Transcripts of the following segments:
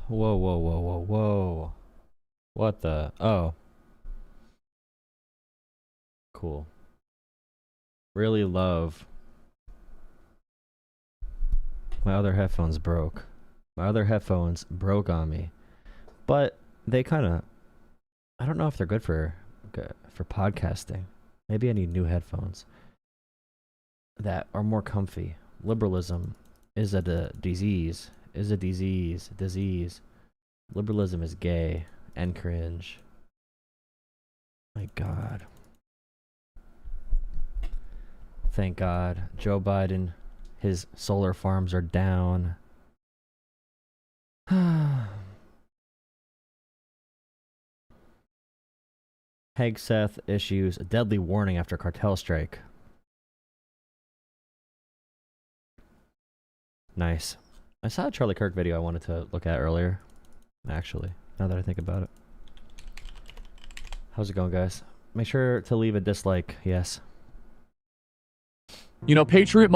Whoa, whoa, whoa, whoa, whoa. What the? Oh. Cool. Really love. My other headphones broke. My other headphones broke on me. But they kind of... I don't know if they're good for podcasting. Maybe I need new headphones that are more comfy. Liberalism is a disease. Is a disease. Disease. Liberalism is gay and cringe. My God. Thank God. Joe Biden, his solar farms are down. Hegseth issues a deadly warning after cartel strike. Nice. I saw a Charlie Kirk video I wanted to look at earlier. Actually, now that I think about it. How's it going, guys? Make sure to leave a dislike, yes. You know, Patriot...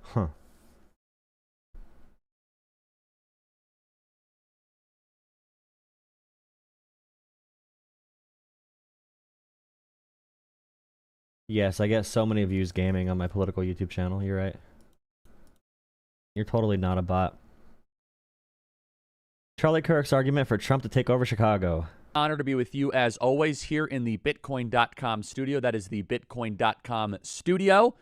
Huh. Yes, I get so many views gaming on my political YouTube channel. You're right. You're totally not a bot. Charlie Kirk's argument for Trump to take over Chicago. Honor to be with you as always here in the Bitcoin.com studio. That is the Bitcoin.com studio.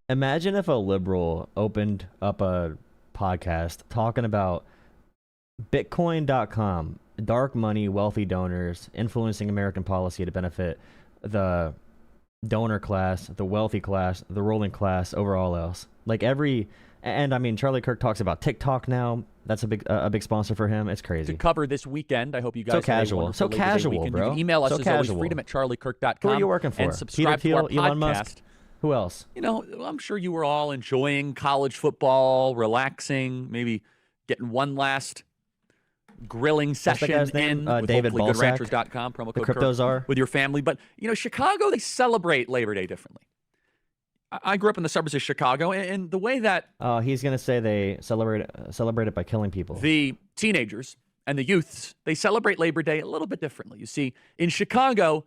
Imagine if a liberal opened up a podcast talking about Bitcoin.com, dark money, wealthy donors, influencing American policy to benefit the donor class, the wealthy class, the ruling class, over all else. Like and I mean, Charlie Kirk talks about TikTok now. That's a big sponsor for him. It's crazy. To cover this weekend, I hope you guys so casual, bro. You can email us so as casual. always, freedom@charliekirk.com. Who are you working for? And subscribe to our podcast. Elon Musk? Who else? You know, I'm sure you were all enjoying college football, relaxing, maybe getting one last grilling session in with David hopefullygoodranchers.com, promo the code cryptos Kirk, with your family. But, you know, Chicago, they celebrate Labor Day differently. I grew up in the suburbs of Chicago, and the way that... he's going to say they celebrate it by killing people. The teenagers and the youths, they celebrate Labor Day a little bit differently. You see, in Chicago,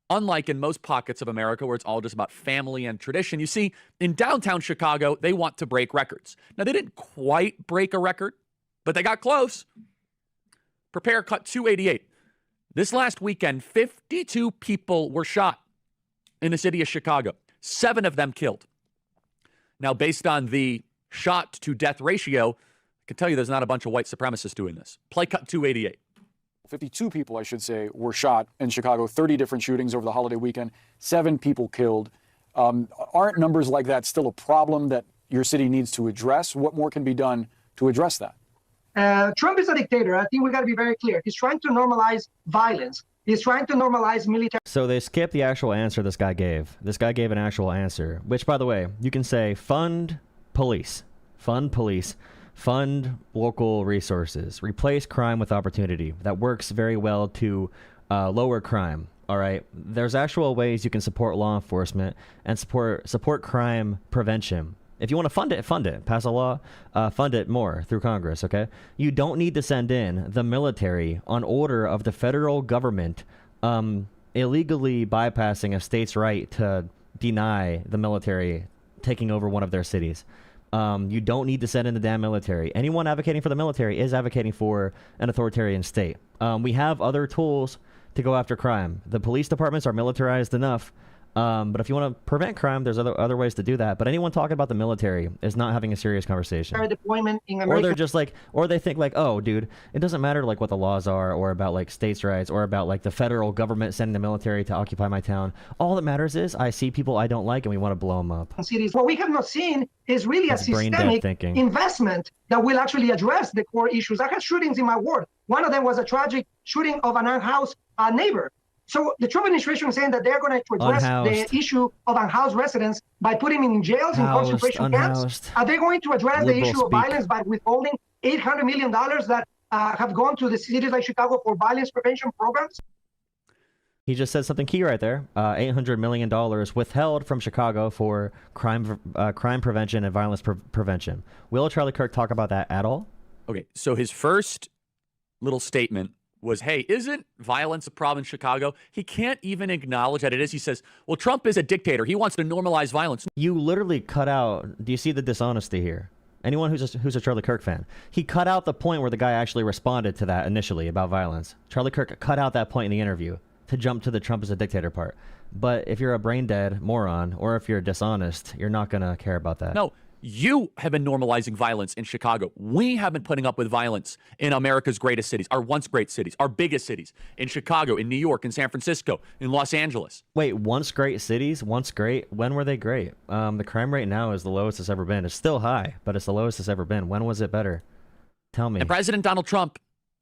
unlike in most pockets of America where it's all just about family and tradition, you see, in downtown Chicago, they want to break records. Now, they didn't quite break a record, but they got close. Prepare cut 288. This last weekend, 52 people were shot in the city of Chicago. 7 of them killed. Now, based on the shot to death ratio, I can tell you there's not a bunch of white supremacists doing this. Play cut 288. 52 people, I should say, were shot in Chicago, 30 different shootings over the holiday weekend, 7 people killed. Aren't numbers like that still a problem that your city needs to address? What more can be done to address that? Trump is a dictator. I think we got to be very clear. He's trying to normalize violence. He's trying to normalize military. So they skipped the actual answer this guy gave. This guy gave an actual answer, which, by the way, you can say fund police, fund local resources, replace crime with opportunity. That works very well to lower crime. All right. There's actual ways you can support law enforcement and support crime prevention. If you want to fund it, pass a law, fund it more through Congress, okay? You don't need to send in the military on order of the federal government illegally bypassing a state's right to deny the military taking over one of their cities. You don't need to send in the damn military. Anyone advocating for the military is advocating for an authoritarian state. We have other tools to go after crime. The police departments are militarized enough. But if you want to prevent crime, there's other ways to do that. But anyone talking about the military is not having a serious conversation. Deployment in America. Or they're just like, or they think like, oh, dude, it doesn't matter like what the laws are, or about like states' rights, or about like the federal government sending the military to occupy my town. All that matters is I see people I don't like and we want to blow them up. Cities. What we have not seen is really That's a systemic investment that will actually address the core issues. I had shootings in my ward. One of them was a tragic shooting of an unhoused neighbor. So the Trump administration is saying that they're going to address the issue of unhoused residents by putting them in jails, in concentration camps. Are they going to address the issue of violence by withholding $800 million that have gone to the cities like Chicago for violence prevention programs? He just said something key right there. $800 million withheld from Chicago for crime prevention and violence prevention. Will Charlie Kirk talk about that at all? Okay, so his first little statement was, hey, isn't violence a problem in Chicago? He can't even acknowledge that it is. He says, well, Trump is a dictator. He wants to normalize violence. You literally cut out. Do you see the dishonesty here? Anyone who's a Charlie Kirk fan, he cut out the point where the guy actually responded to that initially about violence. Charlie Kirk cut out that point in the interview to jump to the Trump is a dictator part. But if you're a brain dead moron or if you're dishonest, you're not going to care about that. No, you have been normalizing violence in Chicago. We have been putting up with violence in America's greatest cities, our once great cities, our biggest cities, in Chicago, in New York, in San Francisco, in Los Angeles. Wait, once great cities? Once great? When were they great? The crime rate now is the lowest it's ever been. It's still high, but it's the lowest it's ever been. When was it better? Tell me. And President Donald Trump,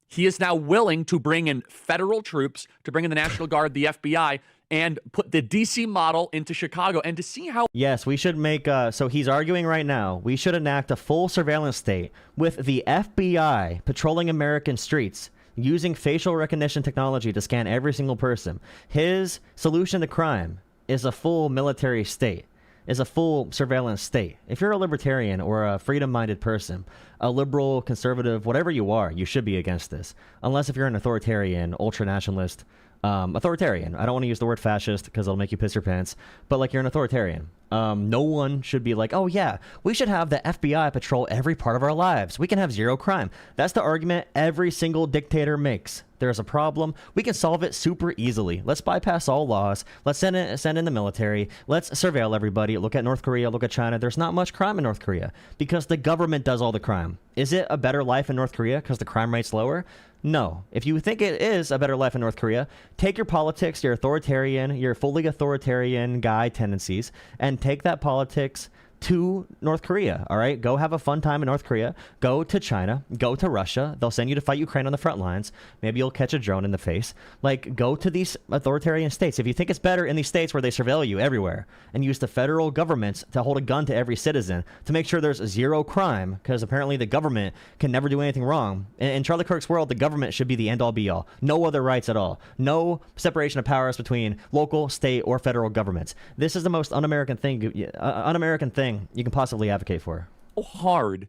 he is now willing to bring in federal troops, to bring in the National Guard, the FBI, and put the D.C. model into Chicago, and to see how... Yes, we should make... so he's arguing right now, we should enact a full surveillance state with the FBI patrolling American streets, using facial recognition technology to scan every single person. His solution to crime is a full military state, is a full surveillance state. If you're a libertarian or a freedom-minded person, a liberal, conservative, whatever you are, you should be against this. Unless if you're an authoritarian, ultra-nationalist, authoritarian. I don't want to use the word fascist because it'll make you piss your pants, but like you're an authoritarian. No one should be like, oh yeah, we should have the FBI patrol every part of our lives. We can have zero crime. That's the argument every single dictator makes. There's a problem. We can solve it super easily. Let's bypass all laws. Let's send in the military. Let's surveil everybody. Look at North Korea. Look at China. There's not much crime in North Korea because the government does all the crime. Is it a better life in North Korea because the crime rate's lower? No. If you think it is a better life in North Korea, take your politics, your authoritarian, your fully authoritarian guy tendencies, and take that politics to North Korea, all right? Go have a fun time in North Korea. Go to China. Go to Russia. They'll send you to fight Ukraine on the front lines. Maybe you'll catch a drone in the face. Like, go to these authoritarian states. If you think it's better in these states where they surveil you everywhere and use the federal government to hold a gun to every citizen to make sure there's zero crime, because apparently the government can never do anything wrong. In Charlie Kirk's world, the government should be the end-all be-all. No other rights at all. No separation of powers between local, state, or federal governments. This is the most un-American thing you can possibly advocate for. How hard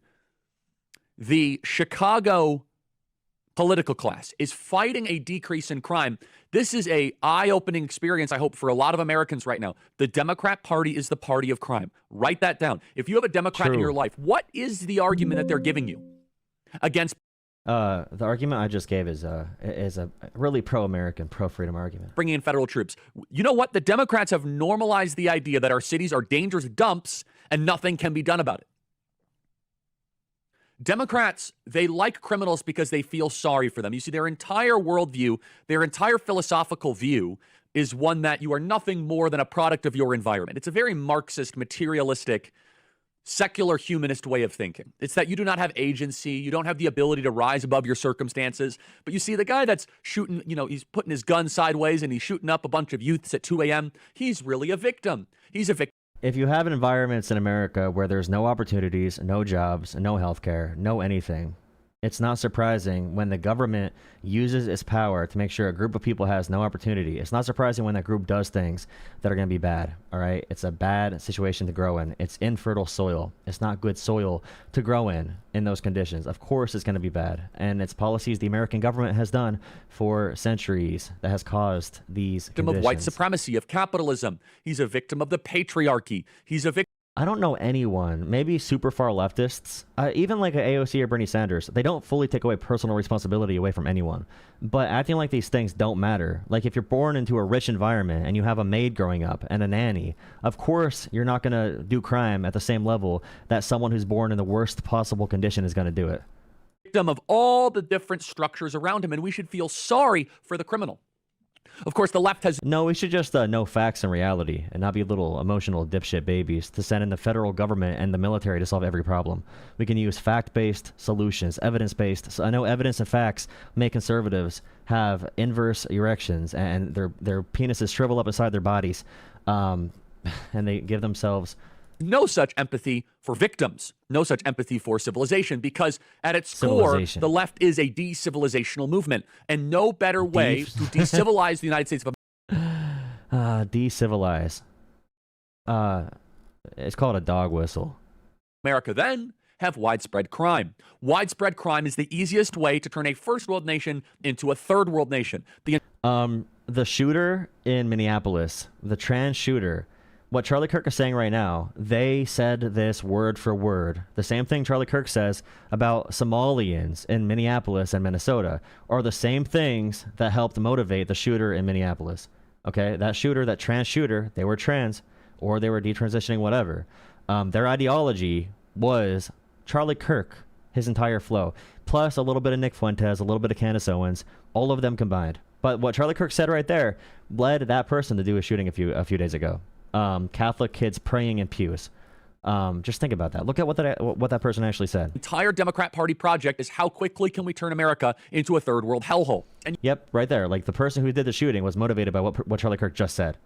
the Chicago political class is fighting a decrease in crime. This is a eye-opening experience, I hope, for a lot of Americans right now. The Democrat Party is the party of crime. Write that down. If you have a Democrat in your life, what is the argument that they're giving you against? The argument I just gave is a really pro-American, pro-freedom argument. Bringing in federal troops. You know what? The Democrats have normalized the idea that our cities are dangerous dumps and nothing can be done about it. Democrats, they like criminals because they feel sorry for them. You see, their entire worldview, their entire philosophical view is one that you are nothing more than a product of your environment. It's a very Marxist, materialistic, secular humanist way of thinking. It's that you do not have agency. You don't have the ability to rise above your circumstances. But you see, the guy that's shooting, he's putting his gun sideways and he's shooting up a bunch of youths at 2 a.m. He's really a victim. He's a victim. If you have environments in America where there's no opportunities, no jobs, no healthcare, no anything, it's not surprising when the government uses its power to make sure a group of people has no opportunity. It's not surprising when that group does things that are going to be bad, all right? It's a bad situation to grow in. It's infertile soil. It's not good soil to grow in those conditions. Of course it's going to be bad. And it's policies the American government has done for centuries that has caused these conditions. Of white supremacy, of capitalism. He's a victim of the patriarchy. He's a victim. I don't know anyone, maybe super far leftists, even like an AOC or Bernie Sanders, they don't fully take away personal responsibility away from anyone. But acting like these things don't matter. Like if you're born into a rich environment and you have a maid growing up and a nanny, of course you're not going to do crime at the same level that someone who's born in the worst possible condition is going to do it. Victim of all the different structures around him, and we should feel sorry for the criminal. Of course, the left has... No, we should just know facts and reality and not be little emotional dipshit babies to send in the federal government and the military to solve every problem. We can use fact-based solutions, evidence-based. So I know evidence and facts make conservatives have inverse erections and their penises shrivel up inside their bodies, and they give themselves... No such empathy for victims, no such empathy for civilization, because at its core, the left is a decivilizational movement, and no better way to decivilize the United States of America Decivilize. It's called a dog whistle. America then have widespread crime. Widespread crime is the easiest way to turn a first world nation into a third world nation. The shooter in Minneapolis, the trans shooter, what Charlie Kirk is saying right now, they said this word for word. The same thing Charlie Kirk says about Somalians in Minneapolis and Minnesota are the same things that helped motivate the shooter in Minneapolis. Okay, that shooter, that trans shooter, they were trans or they were detransitioning, whatever. Their ideology was Charlie Kirk, his entire flow, plus a little bit of Nick Fuentes, a little bit of Candace Owens, all of them combined. But what Charlie Kirk said right there led that person to do a shooting a few days ago. Catholic kids praying in pews. Just think about that. Look at what that person actually said. Entire Democrat Party project is how quickly can we turn America into a third world hellhole. And yep, right there. Like the person who did the shooting was motivated by what Charlie Kirk just said.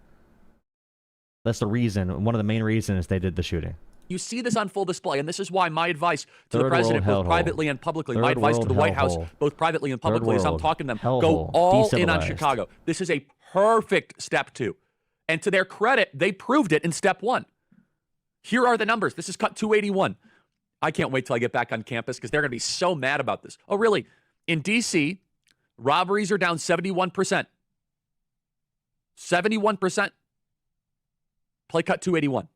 That's the reason, one of the main reasons they did the shooting. you see this on full display, and this is why my advice to the president, both privately and publicly, my advice to the White House, both privately and publicly, as I'm talking to them, go all in on Chicago. This is a perfect step 2. And to their credit, they proved it in step 1. Here are the numbers. This is cut 281. I can't wait till I get back on campus because they're going to be so mad about this. Oh, really? In D.C., robberies are down 71%. 71%. Play cut 281.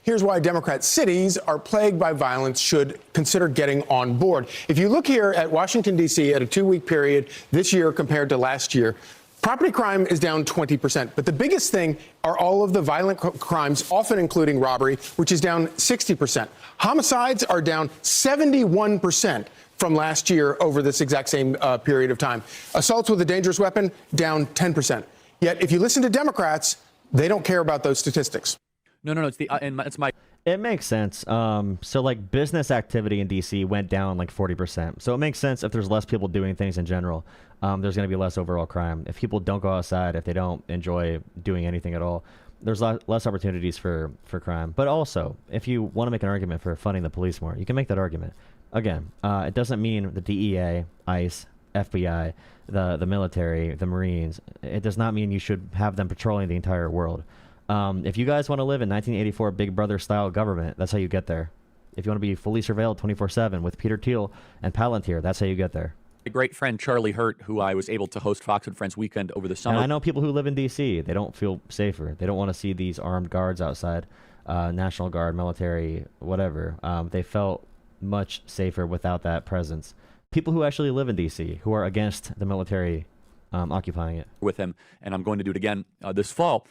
Here's why Democrat cities are plagued by violence should consider getting on board. If you look here at Washington, D.C., at a 2-week period this year compared to last year, property crime is down 20%. But the biggest thing are all of the violent crimes, often including robbery, which is down 60%. Homicides are down 71% from last year over this exact same period of time. Assaults with a dangerous weapon, down 10%. Yet, if you listen to Democrats, they don't care about those statistics. No, it's my... It makes sense. So like business activity in DC went down like 40%. So it makes sense if there's less people doing things in general. There's going to be less overall crime. If people don't go outside, if they don't enjoy doing anything at all, there's less opportunities for crime. But also, if you want to make an argument for funding the police more, you can make that argument. Again, it doesn't mean the DEA, ICE, FBI, the military, the Marines. It does not mean you should have them patrolling the entire world. If you guys want to live in 1984 Big Brother style government, that's how you get there. If you want to be fully surveilled 24/7 with Peter Thiel and Palantir, that's how you get there. A great friend, Charlie Hurt, who I was able to host Fox and Friends weekend over the summer. And I know people who live in D.C. They don't feel safer. They don't want to see these armed guards outside, National Guard, military, whatever. They felt much safer without that presence. People who actually live in D.C., who are against the military occupying it. With him, and I'm going to do it again this fall.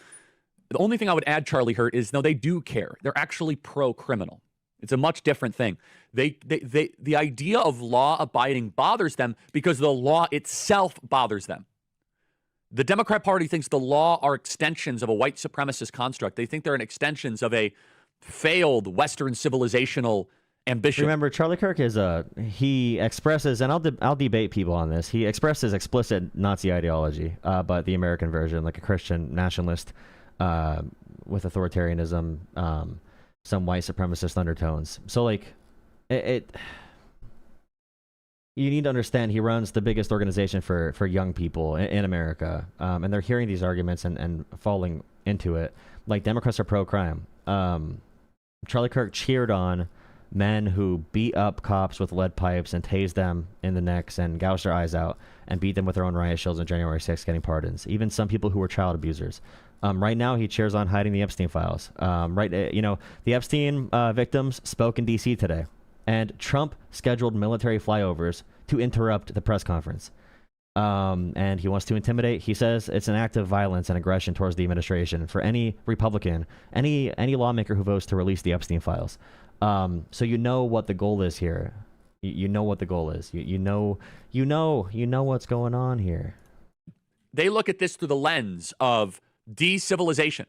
The only thing I would add, Charlie Hurt, is no, they do care. They're actually pro-criminal. It's a much different thing. The idea of law-abiding bothers them because the law itself bothers them. The Democrat Party thinks the law are extensions of a white supremacist construct. They think they're extensions of a failed Western civilizational ambition. Remember, Charlie Kirk is he expresses, and I'll debate people on this. He expresses explicit Nazi ideology, but the American version, like a Christian nationalist. With authoritarianism, some white supremacist undertones. So, like, you need to understand he runs the biggest organization for young people in America, and they're hearing these arguments and falling into it. Like, Democrats are pro-crime. Charlie Kirk cheered on men who beat up cops with lead pipes and tased them in the necks and gouged their eyes out and beat them with their own riot shields on January 6th, getting pardons. Even some people who were child abusers. Right now, he cheers on hiding the Epstein files. The Epstein victims spoke in D.C. today, and Trump scheduled military flyovers to interrupt the press conference. And he wants to intimidate. He says it's an act of violence and aggression towards the administration for any Republican, any lawmaker who votes to release the Epstein files. So you know what the goal is here. You know what the goal is. You know what's going on here. They look at this through the lens of de-civilization.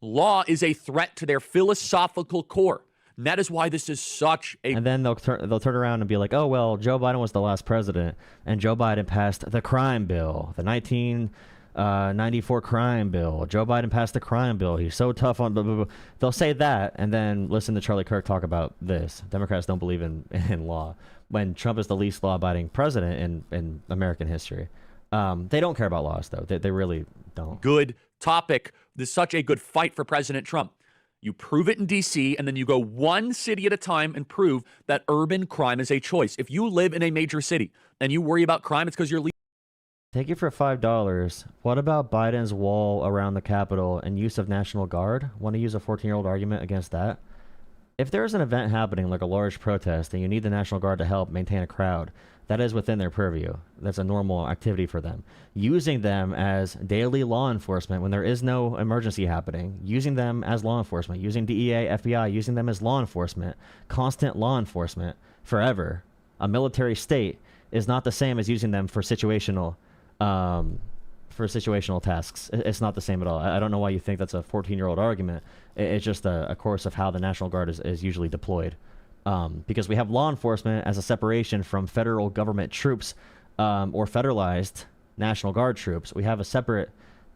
Law is a threat to their philosophical core. And that is why this is such a... And then they'll turn around and be like, oh, well, Joe Biden was the last president, and Joe Biden passed the crime bill, the 1994 crime bill. Joe Biden passed the crime bill. He's so tough on... Blah, blah, blah. They'll say that, and then listen to Charlie Kirk talk about this. Democrats don't believe in law, when Trump is the least law-abiding president in American history. They don't care about laws, though. They really don't. Good topic. This is such a good fight for President Trump. You prove it in D.C., and then you go one city at a time and prove that urban crime is a choice. If you live in a major city and you worry about crime, it's because you're Take it for $5. What about Biden's wall around the Capitol and use of National Guard? Want to use a 14-year-old argument against that? If there's an event happening like a large protest and you need the National Guard to help maintain a crowd, that is within their purview. That's a normal activity for them. Using them as daily law enforcement when there is no emergency happening, using them as law enforcement, using DEA, FBI, using them as law enforcement, constant law enforcement forever, a military state, is not the same as using them for situational tasks. It's not the same at all. I don't know why you think that's a 14-year-old argument. It's just a course of how the National Guard is usually deployed. Because we have law enforcement as a separation from federal government troops or federalized National Guard troops. We have a separate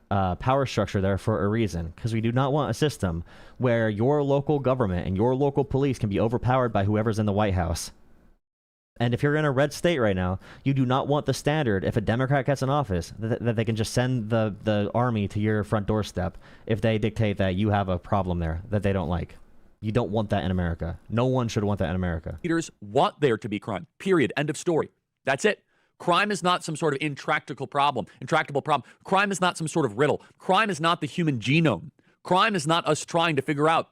power structure there for a reason, because we do not want a system where your local government and your local police can be overpowered by whoever's in the White House. And if you're in a red state right now, you do not want the standard, if a Democrat gets in office, that they can just send the army to your front doorstep if they dictate that you have a problem there that they don't like. You don't want that in America. No one should want that in America. leaders want there to be crime. Period. End of story. That's it. Crime is not some sort of intractable problem. Crime is not some sort of riddle. Crime is not the human genome. Crime is not us trying to figure out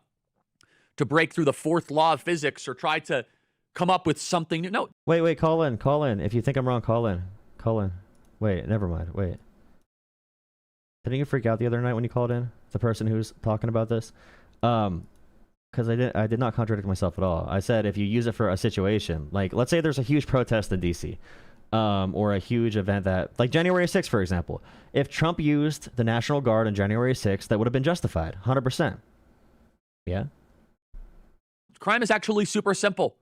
to break through the fourth law of physics or try to come up with something new. No. Wait, call in. If you think I'm wrong, call in. Wait, never mind. Wait. Didn't you freak out the other night when you called in? The person who's talking about this? Because I did not contradict myself at all. I said if you use it for a situation, like let's say there's a huge protest in DC, or a huge event that, like January 6th, for example. If Trump used the National Guard on January 6th, that would have been justified, 100%. Yeah? Crime is actually super simple.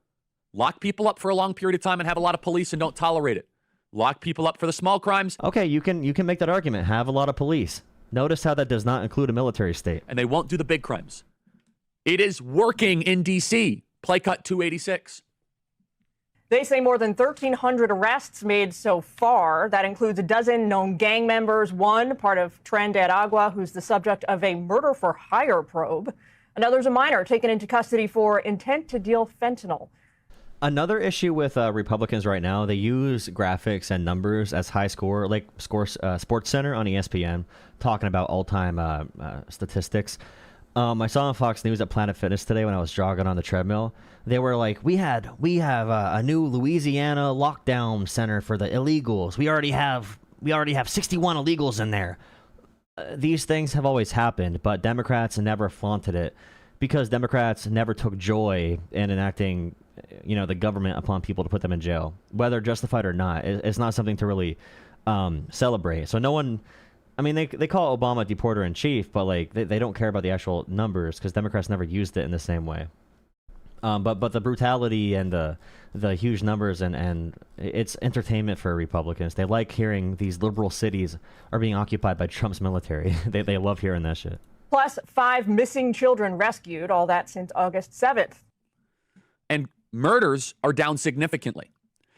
Lock people up for a long period of time and have a lot of police and don't tolerate it. Lock people up for the small crimes. Okay, you can make that argument. Have a lot of police. Notice how that does not include a military state. And they won't do the big crimes. It is working in D.C. Play cut 286. They say more than 1,300 arrests made so far. That includes a dozen known gang members, one part of Tren de Aragua, who's the subject of a murder-for-hire probe. Another's a minor taken into custody for intent to deal fentanyl. Another issue with Republicans right now, they use graphics and numbers as high score, like Sports Center on ESPN, talking about all-time statistics. I saw on Fox News at Planet Fitness today when I was jogging on the treadmill. They were like, we have a new Louisiana lockdown center for the illegals. We already have 61 illegals in there. These things have always happened, but Democrats never flaunted it because Democrats never took joy in enacting, the government upon people to put them in jail, whether justified or not. It's not something to really celebrate. So no one. I mean, they call Obama deporter in chief, but like they don't care about the actual numbers because Democrats never used it in the same way. But the brutality and the huge numbers and it's entertainment for Republicans. They like hearing these liberal cities are being occupied by Trump's military. They love hearing that shit. Plus 5 missing children rescued, all that since August 7th. And murders are down significantly.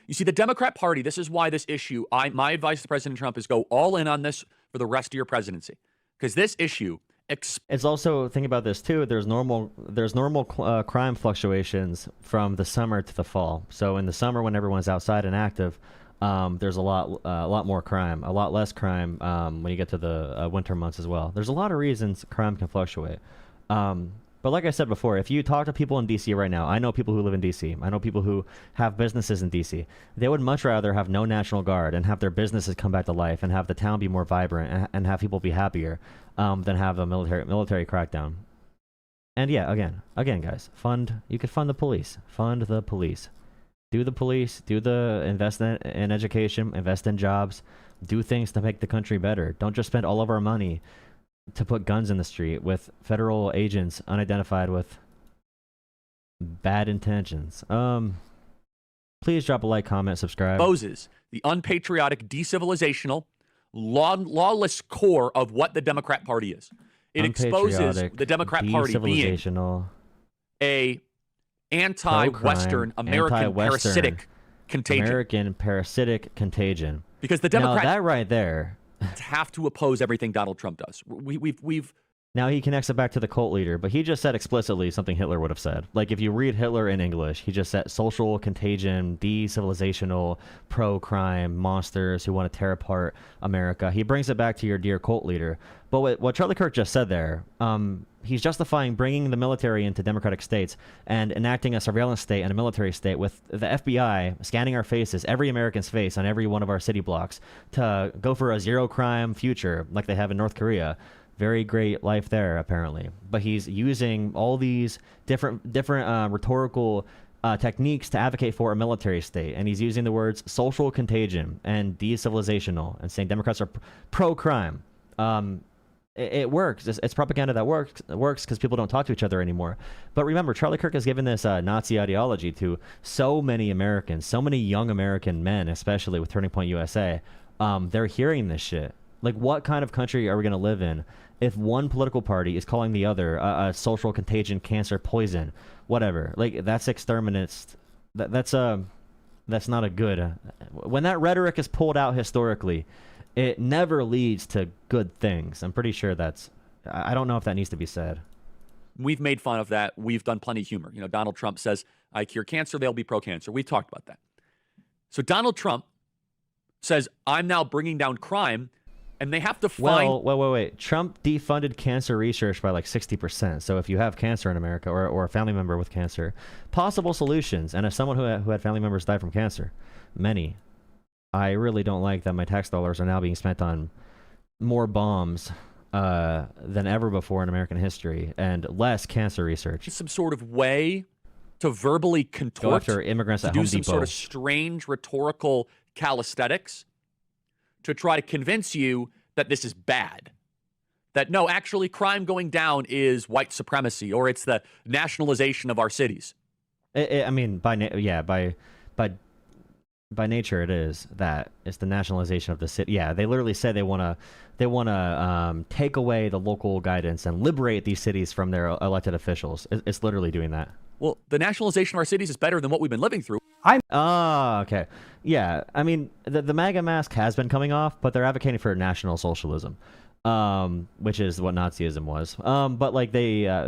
You see, the Democrat Party, this is why this issue, my advice to President Trump is go all in on this for the rest of your presidency. Because this issue... It's also, think about this too, there's normal crime fluctuations from the summer to the fall. So in the summer when everyone's outside and active, there's a lot more crime, a lot less crime when you get to the winter months as well. There's a lot of reasons crime can fluctuate. But like I said before, if you talk to people in D.C. right now, I know people who live in D.C., I know people who have businesses in D.C., they would much rather have no National Guard and have their businesses come back to life and have the town be more vibrant and have people be happier than have a military crackdown. And yeah, again, guys, you could fund the police. Fund the police. Do the investment in education, invest in jobs, do things to make the country better. Don't just spend all of our money to put guns in the street with federal agents unidentified with bad intentions. Please drop a like, comment, subscribe. Exposes the unpatriotic, decivilizational, lawless core of what the Democrat Party is. It exposes the Democrat Party being a anti-Western, American parasitic contagion. American parasitic contagion. Because the Now, Democrats that right there. have to oppose everything Donald Trump does. We've Now he connects it back to the cult leader, but he just said explicitly something Hitler would have said. Like, if you read Hitler in English, he just said social contagion, de-civilizational, pro-crime, monsters who want to tear apart America. He brings it back to your dear cult leader. But what Charlie Kirk just said there, he's justifying bringing the military into democratic states and enacting a surveillance state and a military state with the FBI scanning our faces, every American's face on every one of our city blocks, to go for a zero-crime future like they have in North Korea. Very great life there, apparently. But he's using all these different rhetorical techniques to advocate for a military state. And he's using the words social contagion and de-civilizational and saying Democrats are pro-crime. It works. It's propaganda that works because people don't talk to each other anymore. But remember, Charlie Kirk has given this Nazi ideology to so many Americans, so many young American men, especially with Turning Point USA. They're hearing this shit. Like, what kind of country are we going to live in if one political party is calling the other a social contagion, cancer, poison, whatever? Like, that's exterminist. That's not a good. When that rhetoric is pulled out historically, it never leads to good things. I'm pretty sure that's. I don't know if that needs to be said. We've made fun of that. We've done plenty of humor. You know, Donald Trump says, I cure cancer, they'll be pro-cancer. We've talked about that. So Donald Trump says, I'm now bringing down crime, and they have to find... Well, wait. Trump defunded cancer research by like 60%. So if you have cancer in America or a family member with cancer, possible solutions. And as someone who had family members die from cancer, many, I really don't like that my tax dollars are now being spent on more bombs than ever before in American history and less cancer research. Some sort of way to verbally contort, go after immigrants to at do Home some Depot. sort of strange rhetorical calisthenics to try to convince you that this is bad. That no, actually crime going down is white supremacy, or it's the nationalization of our cities. I mean, by nature, it is that. It's the nationalization of the city. Yeah, they literally said they want to take away the local guidance and liberate these cities from their elected officials. It's literally doing that. Well, the nationalization of our cities is better than what we've been living through. Okay. Yeah, I mean, the MAGA mask has been coming off, but they're advocating for national socialism, which is what Nazism was. But like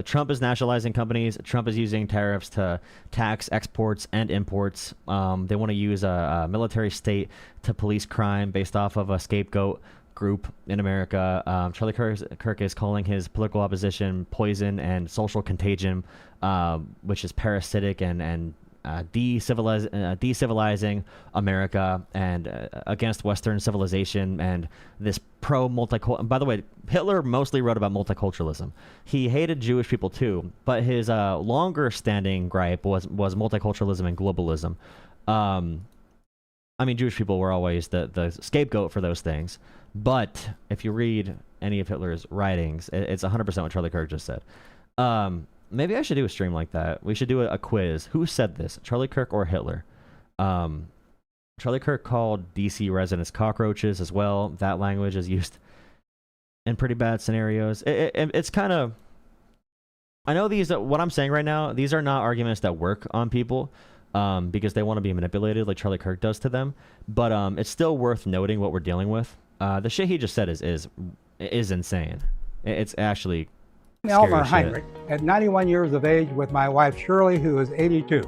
Trump is nationalizing companies. Trump is using tariffs to tax exports and imports. They want to use a military state to police crime based off of a scapegoat group in America. Charlie Kirk is calling his political opposition poison and social contagion, which is parasitic and decivilizing America and against Western civilization and this pro-multicultural. By the way, Hitler mostly wrote about multiculturalism. He hated Jewish people too, but his longer-standing gripe was multiculturalism and globalism. I mean, Jewish people were always the scapegoat for those things. But if you read any of Hitler's writings, it's 100% what Charlie Kirk just said. Maybe I should do a stream like that. We should do a quiz. Who said this, Charlie Kirk or Hitler? Charlie Kirk called DC residents cockroaches as well. That language is used in pretty bad scenarios. It's kind of... I know what I'm saying right now, these are not arguments that work on people because they want to be manipulated like Charlie Kirk does to them. But it's still worth noting what we're dealing with. The shit he just said is insane. It's actually... Elmer Heinrich, at 91 years of age, with my wife Shirley, who is 82.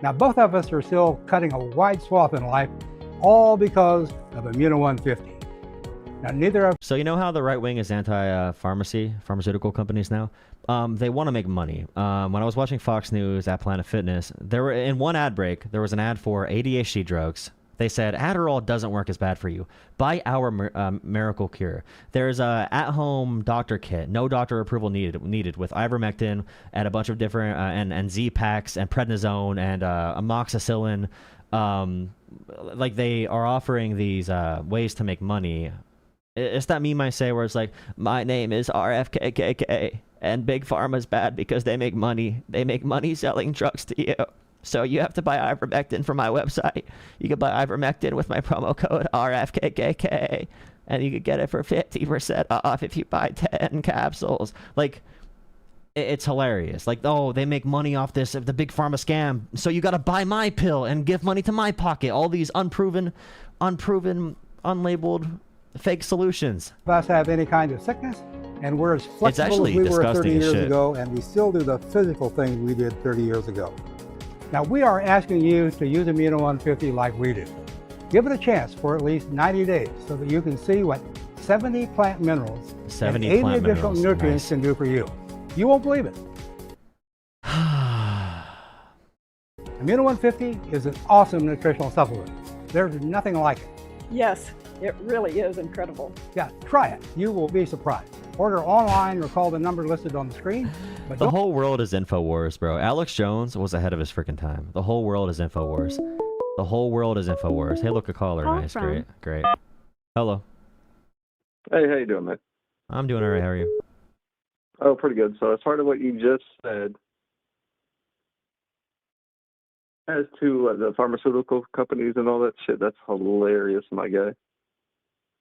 Now, both of us are still cutting a wide swath in life, all because of Immuno 150. Now, neither of... So you know how the right wing is pharmaceutical companies now? They want to make money. When I was watching Fox News at Planet Fitness, in one ad break, there was an ad for ADHD drugs. They said, Adderall doesn't work as bad for you. Buy our miracle cure. There's a at-home doctor kit, no doctor approval needed with ivermectin and a bunch of different, and Z-Packs and prednisone and amoxicillin. Like they are offering these ways to make money. It's that meme I say where it's like, my name is RFKKK and Big Pharma's bad because they make money. They make money selling drugs to you. So you have to buy ivermectin from my website. You can buy ivermectin with my promo code RFKKK, and you could get it for 50% off if you buy 10 capsules. Like, it's hilarious. Like, oh, they make money off this, the big pharma scam, so you got to buy my pill and give money to my pocket. All these unproven unlabeled fake solutions. Of us have any kind of sickness, and we're as flexible actually as we were 30 disgusting as years shit. ago, and we still do the physical things we did 30 years ago. Now, we are asking you to use Immuno 150 like we do. Give it a chance for at least 90 days so that you can see what 70 plant minerals 70 and 80 plant additional minerals. nutrients Nice. can do for you. You won't believe it. Immuno 150 is an awesome nutritional supplement. There's nothing like it. Yes, it really is incredible. Yeah, try it. You will be surprised. Order online or call the number listed on the screen. But The don't whole world is InfoWars, bro. Alex Jones was ahead of his freaking time. The whole world is InfoWars. The whole world is InfoWars. Hey, look, a caller. Nice, great, great. Hello. Hey, how you doing, man? I'm doing all right. How are you? Oh, pretty good. So as part of what you just said, as to the pharmaceutical companies and all that shit, that's hilarious, my guy.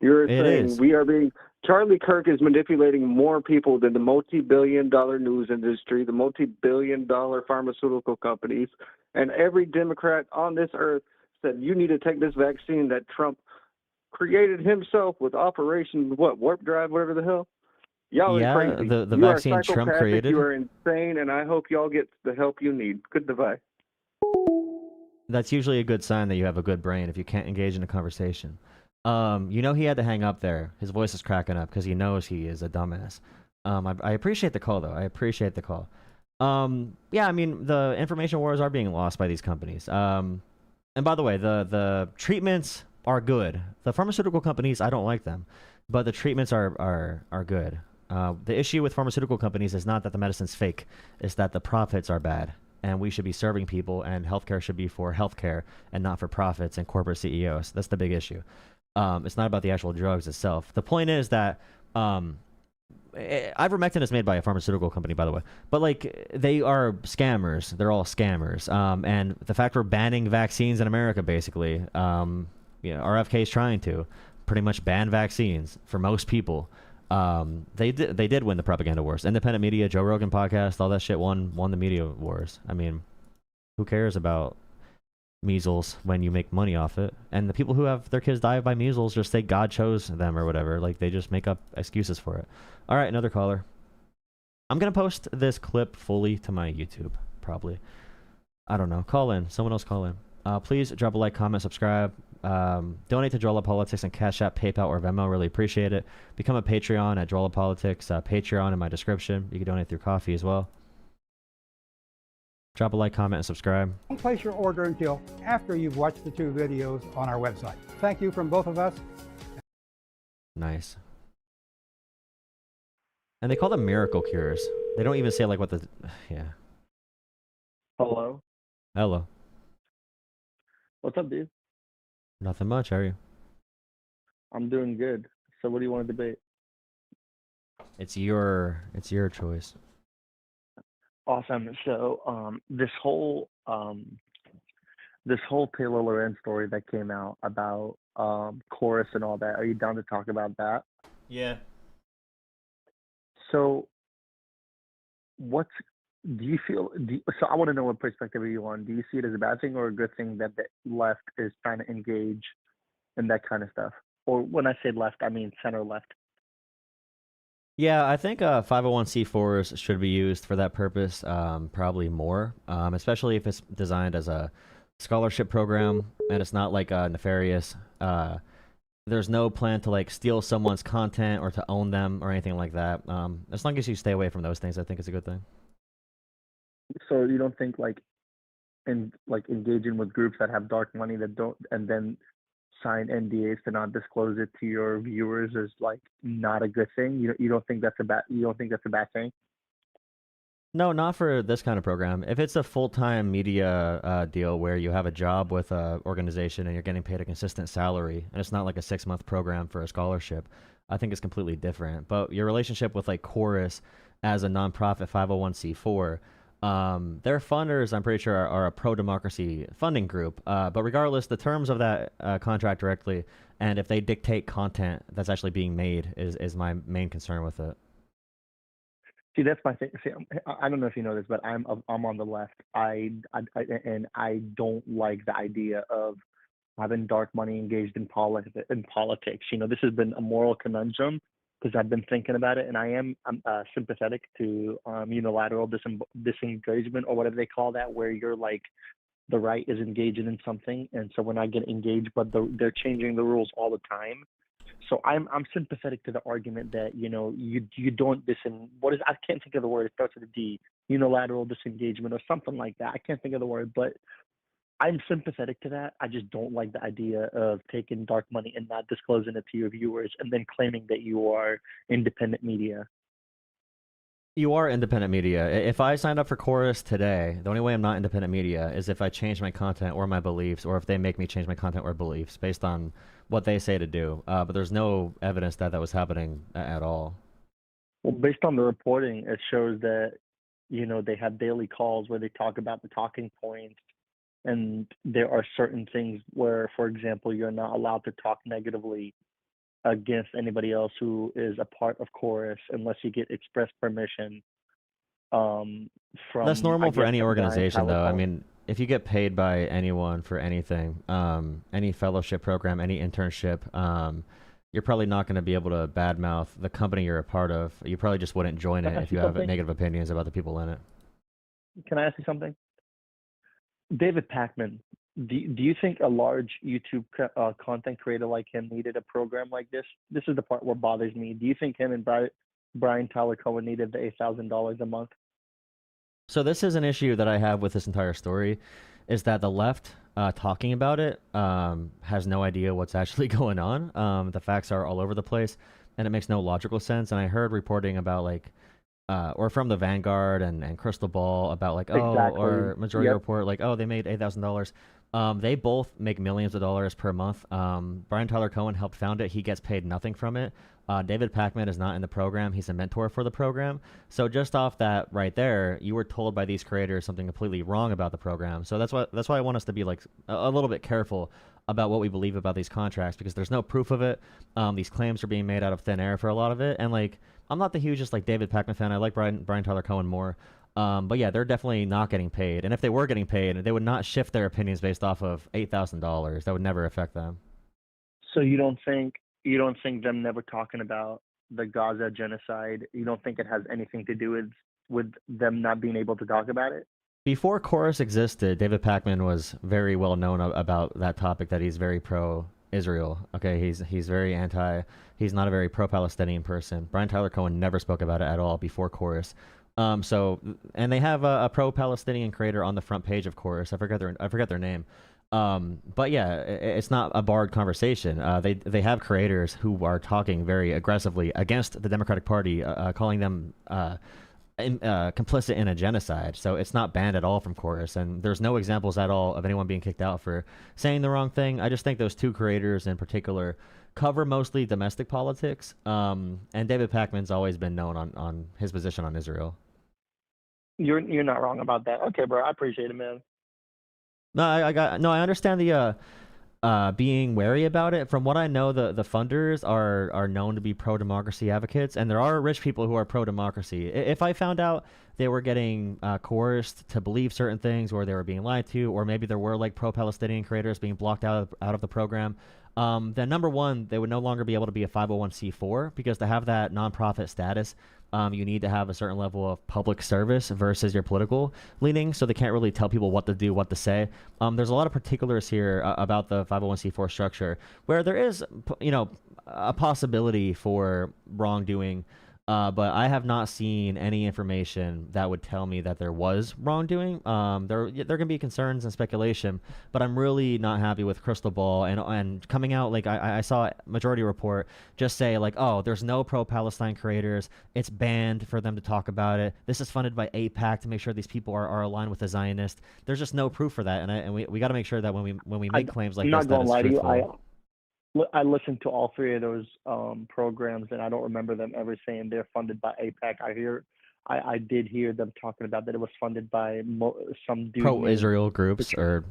You're It saying is. we are being... Charlie Kirk is manipulating more people than the multi-billion-dollar news industry, the multi-billion-dollar pharmaceutical companies, and every Democrat on this earth said, you need to take this vaccine that Trump created himself with Operation, Warp Drive, whatever the hell. Y'all Yeah, are crazy. the You are vaccine Trump psychopathic, created. You are insane, and I hope y'all get the help you need. Goodbye. That's usually a good sign that you have a good brain if you can't engage in a conversation. You know he had to hang up there. His voice is cracking up because he knows he is a dumbass. I appreciate the call, though. I appreciate the call. Yeah, I mean, the information wars are being lost by these companies. And by the way, the treatments are good. The pharmaceutical companies, I don't like them, but the treatments are good. The issue with pharmaceutical companies is not that the medicine's fake, it's that the profits are bad. And we should be serving people, and healthcare should be for healthcare and not for profits and corporate CEOs. That's the big issue. It's not about the actual drugs itself. The point is that ivermectin is made by a pharmaceutical company, by the way, but like they are scammers. They're all scammers. And the fact we're banning vaccines in America, basically, you know, RFK is trying to pretty much ban vaccines for most people. They did win the propaganda wars. Independent media, Joe Rogan podcast, all that shit won the media wars. I mean, who cares about measles when you make money off it? And the people who have their kids die by measles just say God chose them or whatever. Like, they just make up excuses for it. All right, another caller. I'm gonna post this clip fully to my YouTube, probably. I don't know. Call in. Someone else call in. Please drop a like, comment, subscribe. Donate to Drolla Politics and Cash App, PayPal, or Venmo. Really appreciate it. Become a Patreon at Drolla Politics. Patreon in my description. You can donate through coffee as well. Drop a like, comment, and subscribe. Don't place your order until after you've watched the 2 videos on our website. Thank you from both of us. Nice. And they call them miracle cures. They don't even say like what the... Yeah. Hello? Hello. What's up, dude? Nothing much, how are you? I'm doing good. So what do you want to debate? It's your choice. Awesome. So this whole Taylor Lorenz story that came out about chorus and all that, are you down to talk about that? Yeah. So so I want to know what perspective are you on. Do you see it as a bad thing or a good thing that the left is trying to engage in that kind of stuff? Or when I say left, I mean center left. Yeah, I think 501c4s should be used for that purpose, probably more, especially if it's designed as a scholarship program and it's not like nefarious. There's no plan to like steal someone's content or to own them or anything like that. As long as you stay away from those things, I think it's a good thing. So you don't think engaging with groups that have dark money that don't, and then sign NDAs to not disclose it to your viewers is like not a good thing? You don't think that's a bad thing? No, not for this kind of program. If it's a full-time media deal where you have a job with an organization and you're getting paid a consistent salary, and it's not like a 6-month program for a scholarship, I think it's completely different. But your relationship with like Chorus as a nonprofit 501c4, their funders, I'm pretty sure, are a pro-democracy funding group. But regardless, the terms of that contract directly, and if they dictate content that's actually being made, is my main concern with it. See, that's my thing. See, I don't know if you know this, but I'm on the left. I don't like the idea of having dark money engaged in politics. You know, this has been a moral conundrum because I've been thinking about it, and I'm sympathetic to unilateral disengagement, or whatever they call that, where you're like, the right is engaging in something, and so we're not getting engaged, but they're changing the rules all the time. So I'm sympathetic to the argument that, you know, you don't I can't think of the word. It starts with a D, unilateral disengagement or something like that. I can't think of the word, but I'm sympathetic to that. I just don't like the idea of taking dark money and not disclosing it to your viewers and then claiming that you are independent media. You are independent media. If I signed up for Chorus today, the only way I'm not independent media is if I change my content or my beliefs, or if they make me change my content or beliefs based on what they say to do. But there's no evidence that was happening at all. Well, based on the reporting, it shows that, you know, they have daily calls where they talk about the talking points, and there are certain things where, for example, you're not allowed to talk negatively against anybody else who is a part of Chorus unless you get express permission from. That's normal for any organization, though. I Telecom. mean, if you get paid by anyone for anything, any fellowship program, any internship, you're probably not going to be able to badmouth the company you're a part of. You probably just wouldn't join it if you have negative opinions about the people in it. Can I ask you something? David Pakman, do you think a large YouTube content creator like him needed a program like this? This is the part what bothers me. Do you think him and Brian Tyler Cohen needed the $8,000 a month? So this is an issue that I have with this entire story, is that the left talking about it has no idea what's actually going on. The facts are all over the place, and it makes no logical sense. And I heard reporting about like, or from the Vanguard and Crystal Ball about like, or Majority Report, like, they made $8,000. They both make millions of dollars per month. Brian Tyler Cohen helped found it. He gets paid nothing from it. David Pakman is not in the program. He's a mentor for the program. So just off that right there, you were told by these creators something completely wrong about the program. So that's why I want us to be like a little bit careful about what we believe about these contracts, because there's no proof of it. These claims are being made out of thin air for a lot of it. And like, I'm not the hugest like David Pakman fan. I like Brian Tyler Cohen more. But yeah, they're definitely not getting paid. And if they were getting paid, they would not shift their opinions based off of $8,000. That would never affect them. So you don't think them never talking about the Gaza genocide, you don't think it has anything to do with them not being able to talk about it? Before Chorus existed, David Pakman was very well known about that topic, that he's very pro-Israel. Okay, he's very anti. He's not a very pro-Palestinian person. Brian Tyler Cohen never spoke about it at all before Chorus. And they have a pro-Palestinian creator on the front page of Chorus. I forget their name. But yeah, it's not a barred conversation. They have creators who are talking very aggressively against the Democratic Party, calling them complicit in a genocide. So it's not banned at all from Chorus, and there's no examples at all of anyone being kicked out for saying the wrong thing. I just think those two creators in particular cover mostly domestic politics, and David Pakman's always been known on his position on Israel. You're not wrong about that. Okay, bro, I appreciate it, man. No, I understand the being wary about it. From what I know, the funders are known to be pro-democracy advocates, and there are rich people who are pro-democracy. If I found out they were getting coerced to believe certain things, or they were being lied to, or maybe there were like pro-Palestinian creators being blocked out of the program, then number one, they would no longer be able to be a 501c4, because to have that nonprofit status, you need to have a certain level of public service versus your political leaning. So they can't really tell people what to do, what to say. There's a lot of particulars here about the 501c4 structure where there is, a possibility for wrongdoing. But I have not seen any information that would tell me that there was wrongdoing. There can be concerns and speculation, but I'm really not happy with Crystal Ball and coming out like I saw Majority Report just say like, oh, there's no pro-Palestine creators. It's banned for them to talk about it. This is funded by AIPAC to make sure these people are aligned with the Zionist. There's just no proof for that, and we got to make sure that when we make claims like this, that it's truthful. I listened to all three of those programs, and I don't remember them ever saying they're funded by AIPAC. I did hear them talking about that it was funded by some dude pro-Israel groups or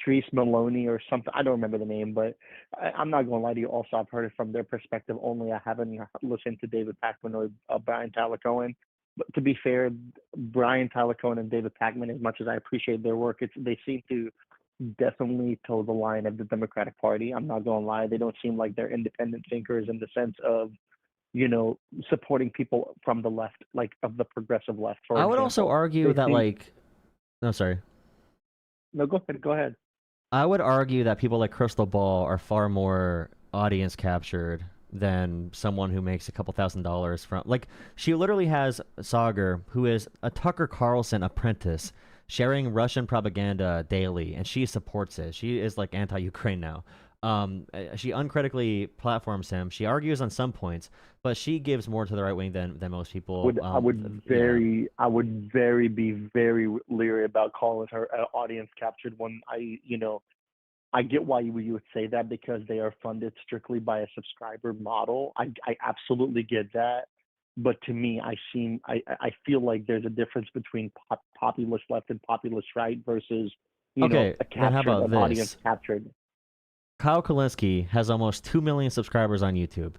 Therese Maloney or something. I don't remember the name, but I'm not going to lie to you. Also, I've heard it from their perspective only. I haven't listened to David Pakman or Brian Tyler Cohen. But to be fair, Brian Tyler Cohen and David Pakman, as much as I appreciate their work, they seem to definitely toe the line of the Democratic Party. I'm not going to lie. They don't seem like they're independent thinkers in the sense of, supporting people from the left, like of the progressive left, for I would also argue that, like, no, sorry. No, go ahead. Go ahead. I would argue that people like Crystal Ball are far more audience captured than someone who makes a couple $1,000s from, like, she literally has Sagar, who is a Tucker Carlson apprentice, sharing Russian propaganda daily, and she supports it. She is like anti-Ukraine now. She uncritically platforms him. She argues on some points, but she gives more to the right wing than most people. I would be very leery about calling her an audience captured when I get why you would say that, because they are funded strictly by a subscriber model. I absolutely get that. But to me, I feel like there's a difference between populist left and populist right versus, okay, a then how about this? audience captured. Kyle Kulinski has almost 2 million subscribers on YouTube,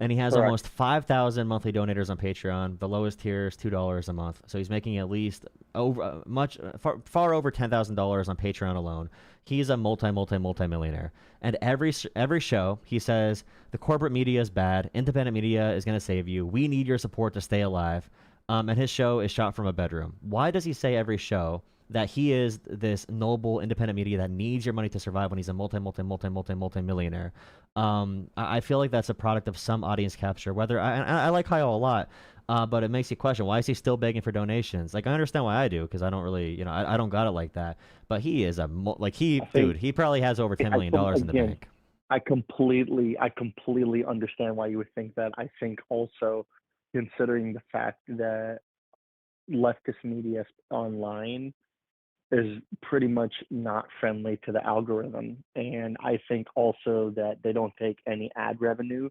and he has Correct. almost 5,000 monthly donators on Patreon. The lowest tier is $2 a month, so he's making at least far over $10,000 on Patreon alone. He's a multi-millionaire, and every show he says the corporate media is bad, independent media is going to save you. We need your support to stay alive. And his show is shot from a bedroom. Why does he say every show that he is this noble independent media that needs your money to survive when he's a multi-millionaire? I feel like that's a product of some audience capture. Whether I like Kyle a lot, but it makes you question, why is he still begging for donations? Like, I understand why I do, because I don't really, I don't got it like that. But he is he probably has over $10 million in the bank. I completely understand why you would think that. I think also, considering the fact that leftist media online is pretty much not friendly to the algorithm, and I think also that they don't take any ad revenue,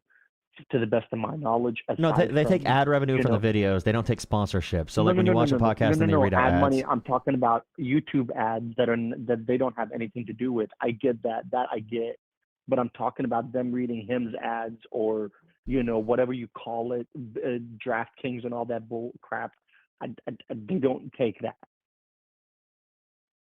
to the best of my knowledge. No, they take ad revenue from the videos. They don't take sponsorship. So when you watch a podcast and they read out ads. Money. I'm talking about YouTube ads that they don't have anything to do with. I get that. That I get. But I'm talking about them reading Hims ads, or whatever you call it, DraftKings and all that bull crap. They don't take that.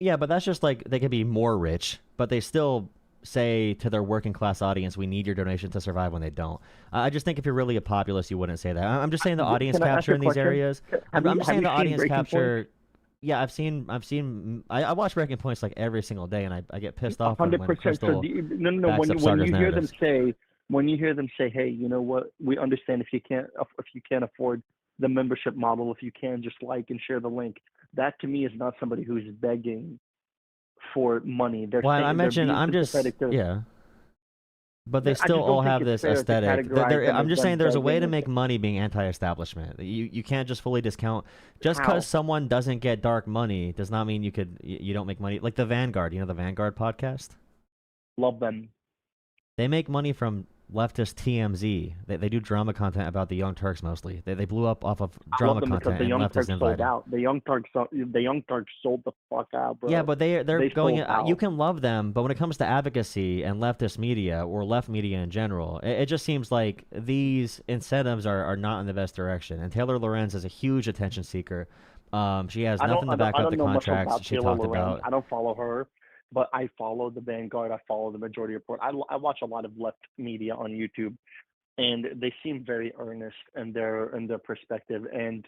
Yeah, but that's just like, they could be more rich, but they still say to their working class audience, we need your donation to survive, when they don't. I just think if you're really a populist, you wouldn't say that. I'm just saying the audience capture in these areas. I'm just saying the audience capture. Yeah, I watch Breaking Points like every single day, and I get pissed off. 100%. No. When you hear them say, hey, you know what? We understand if you can't afford the membership model, if you can just like and share the link. That to me is not somebody who's begging for money. Yeah. But they still all have this aesthetic. I'm just saying there's a way to make money being anti-establishment. You can't just fully discount. Just because someone doesn't get dark money does not mean you don't make money. Like the Vanguard, the Vanguard podcast? Love them. They make money from leftist TMZ. They do drama content about the Young Turks mostly. They blew up off of drama content, and leftists invited. The Young Turks sold the fuck out, bro. Yeah, but they're going. You can love them, but when it comes to advocacy and leftist media, or left media in general, it just seems like these incentives are not in the best direction. And Taylor Lorenz is a huge attention seeker. She has nothing to back up the contracts she talked about. I don't follow her, but I follow the Vanguard. I follow the Majority Report. I watch a lot of left media on YouTube, and they seem very earnest in their perspective. And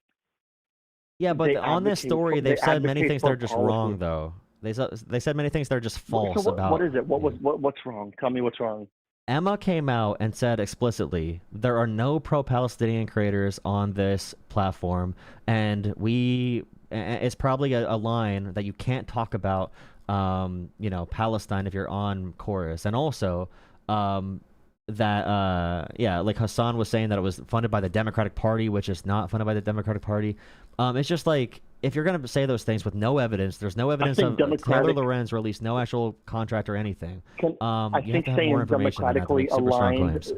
yeah, but on this story, they've said many things that are just wrong, though. They said many things that are just false about. What is it? What's wrong? Tell me what's wrong. Emma came out and said explicitly, there are no pro-Palestinian creators on this platform, and it's probably a line that you can't talk about Palestine if you're on Chorus. And also like Hassan was saying that it was funded by the Democratic Party, which is not funded by the Democratic Party. It's just like, if you're going to say those things with no evidence, there's no evidence of Taylor Lorenz released no actual contract or anything. I think saying democratically aligned.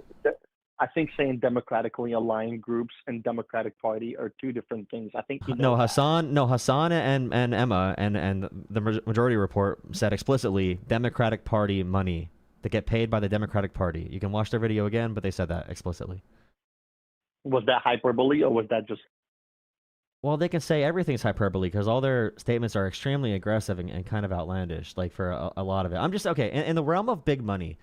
I think saying democratically aligned groups and Democratic Party are two different things. I think Hassan and Emma and the Majority Report said explicitly Democratic Party money that get paid by the Democratic Party. You can watch their video again, but they said that explicitly. Was that hyperbole, or was that just? Well, they can say everything's hyperbole because all their statements are extremely aggressive and kind of outlandish, like for a lot of it. I'm just okay in the realm of big money.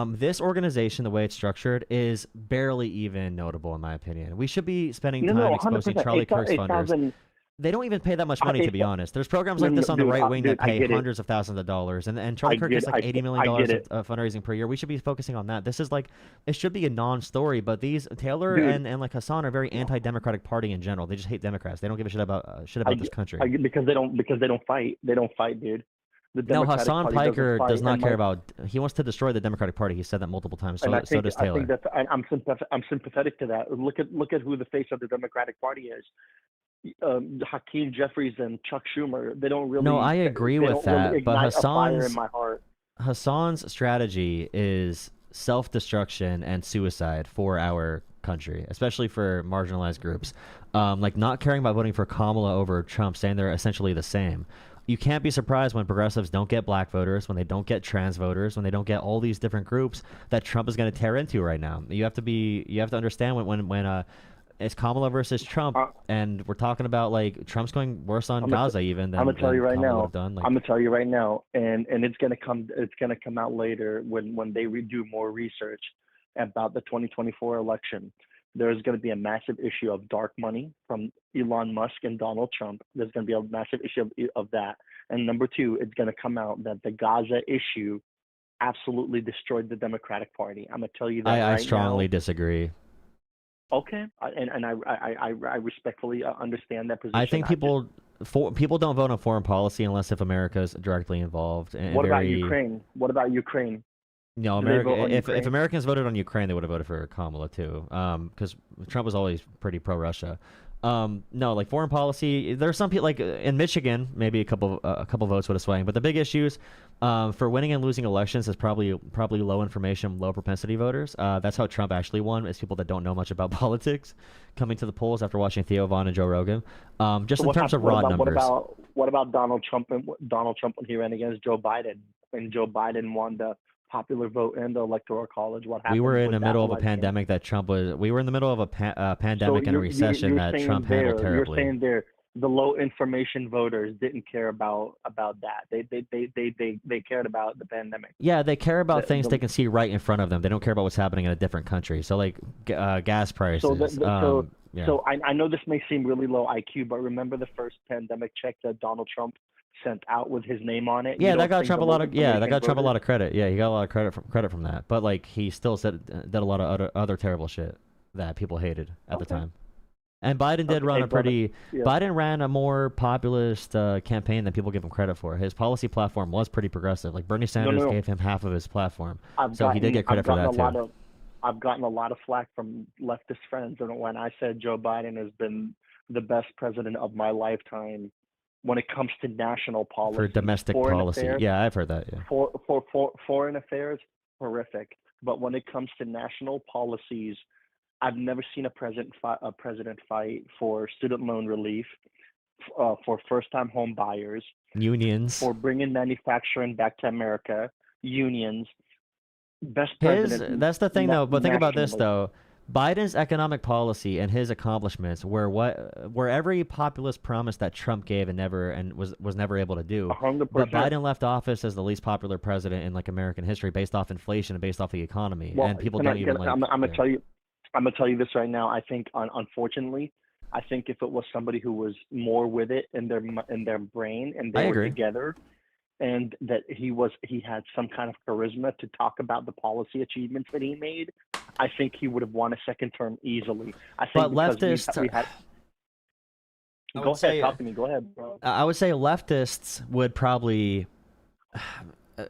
This organization, the way it's structured, is barely even notable in my opinion. We should be spending time exposing Charlie Kirk's funders. They don't even pay that much money, to be honest. There's programs like this on the right wing that pay hundreds of thousands of dollars, and Charlie Kirk gets like $80 million of fundraising per year. We should be focusing on that. This is like, it should be a non-story, but these Taylor and like Hassan are very anti-democratic party in general. They just hate Democrats. They don't give a shit about this country. Because they don't fight. They don't fight, dude. No, Hassan Piker does not care about. He wants to destroy the Democratic Party. He said that multiple times. So does Taylor. I'm sympathetic to that. Look at who the face of the Democratic Party is. Hakeem Jeffries and Chuck Schumer. They don't really. No, I agree with that. Really but Hassan's strategy is self-destruction and suicide for our country, especially for marginalized groups. Like not caring about voting for Kamala over Trump, saying they're essentially the same. You can't be surprised when progressives don't get black voters, when they don't get trans voters, when they don't get all these different groups that Trump is going to tear into right now. You have to understand when it's Kamala versus Trump, and we're talking about like Trump's going worse on Gaza even than I'm gonna tell you right Kamala now. would've done. I'm gonna tell you right now, and it's gonna come out later when they do more research about the 2024 election. There's going to be a massive issue of dark money from Elon Musk and Donald Trump. There's going to be a massive issue of that. And number two, it's going to come out that the Gaza issue absolutely destroyed the Democratic Party. I'm going to tell you that I strongly disagree. Okay, and I respectfully understand that position. I think people don't vote on foreign policy unless if America is directly involved. What about Ukraine? What about Ukraine? No, if Americans voted on Ukraine, they would have voted for Kamala too, because Trump was always pretty pro-Russia. No, like foreign policy, there's some people like in Michigan, maybe a couple votes would have swung, but the big issues for winning and losing elections is probably low information, low propensity voters. That's how Trump actually won, is people that don't know much about politics coming to the polls after watching Theo Vaughn and Joe Rogan. Just in terms of raw numbers. What about Donald Trump when he ran against Joe Biden and Joe Biden won the popular vote in the electoral college? What happened? We were in the middle of a pandemic that Trump was. We were in the middle of a pandemic and a recession that Trump handled terribly. You're saying the low information voters didn't care about that. They cared about the pandemic. Yeah, they care about things they can see right in front of them. They don't care about what's happening in a different country. So like gas prices. So I know this may seem really low IQ, but remember the first pandemic check that Donald Trump sent out with his name on it? Yeah, that got Trump a lot of credit. Yeah, he got a lot of credit from that. But like he still did a lot of other terrible shit that people hated at the time. And Biden did run Biden ran a more populist campaign than people give him credit for. His policy platform was pretty progressive. Like Bernie Sanders gave him half of his platform. He did get credit for that too. I've gotten a lot of flack from leftist friends, and when I said Joe Biden has been the best president of my lifetime when it comes to national policy. For domestic policy. Affairs, yeah, I've heard that. Yeah. For foreign affairs, horrific. But when it comes to national policies, I've never seen a president fight for student loan relief, for first-time home buyers, unions, for bringing manufacturing back to America, unions. Best president. That's the thing, though. But think about this, though. Biden's economic policy and his accomplishments were every populist promise that Trump gave and was never able to do. 100%. But Biden left office as the least popular president in like American history, based off inflation and based off the economy. Well, and people don't even like. I'm gonna tell you this right now. I think, unfortunately, I think if it was somebody who was more with it in their brain and they were together, and that he had some kind of charisma to talk about the policy achievements that he made, I think he would have won a second term easily. I think but leftists. Go ahead, talk to me. Go ahead, bro. I would say leftists would probably.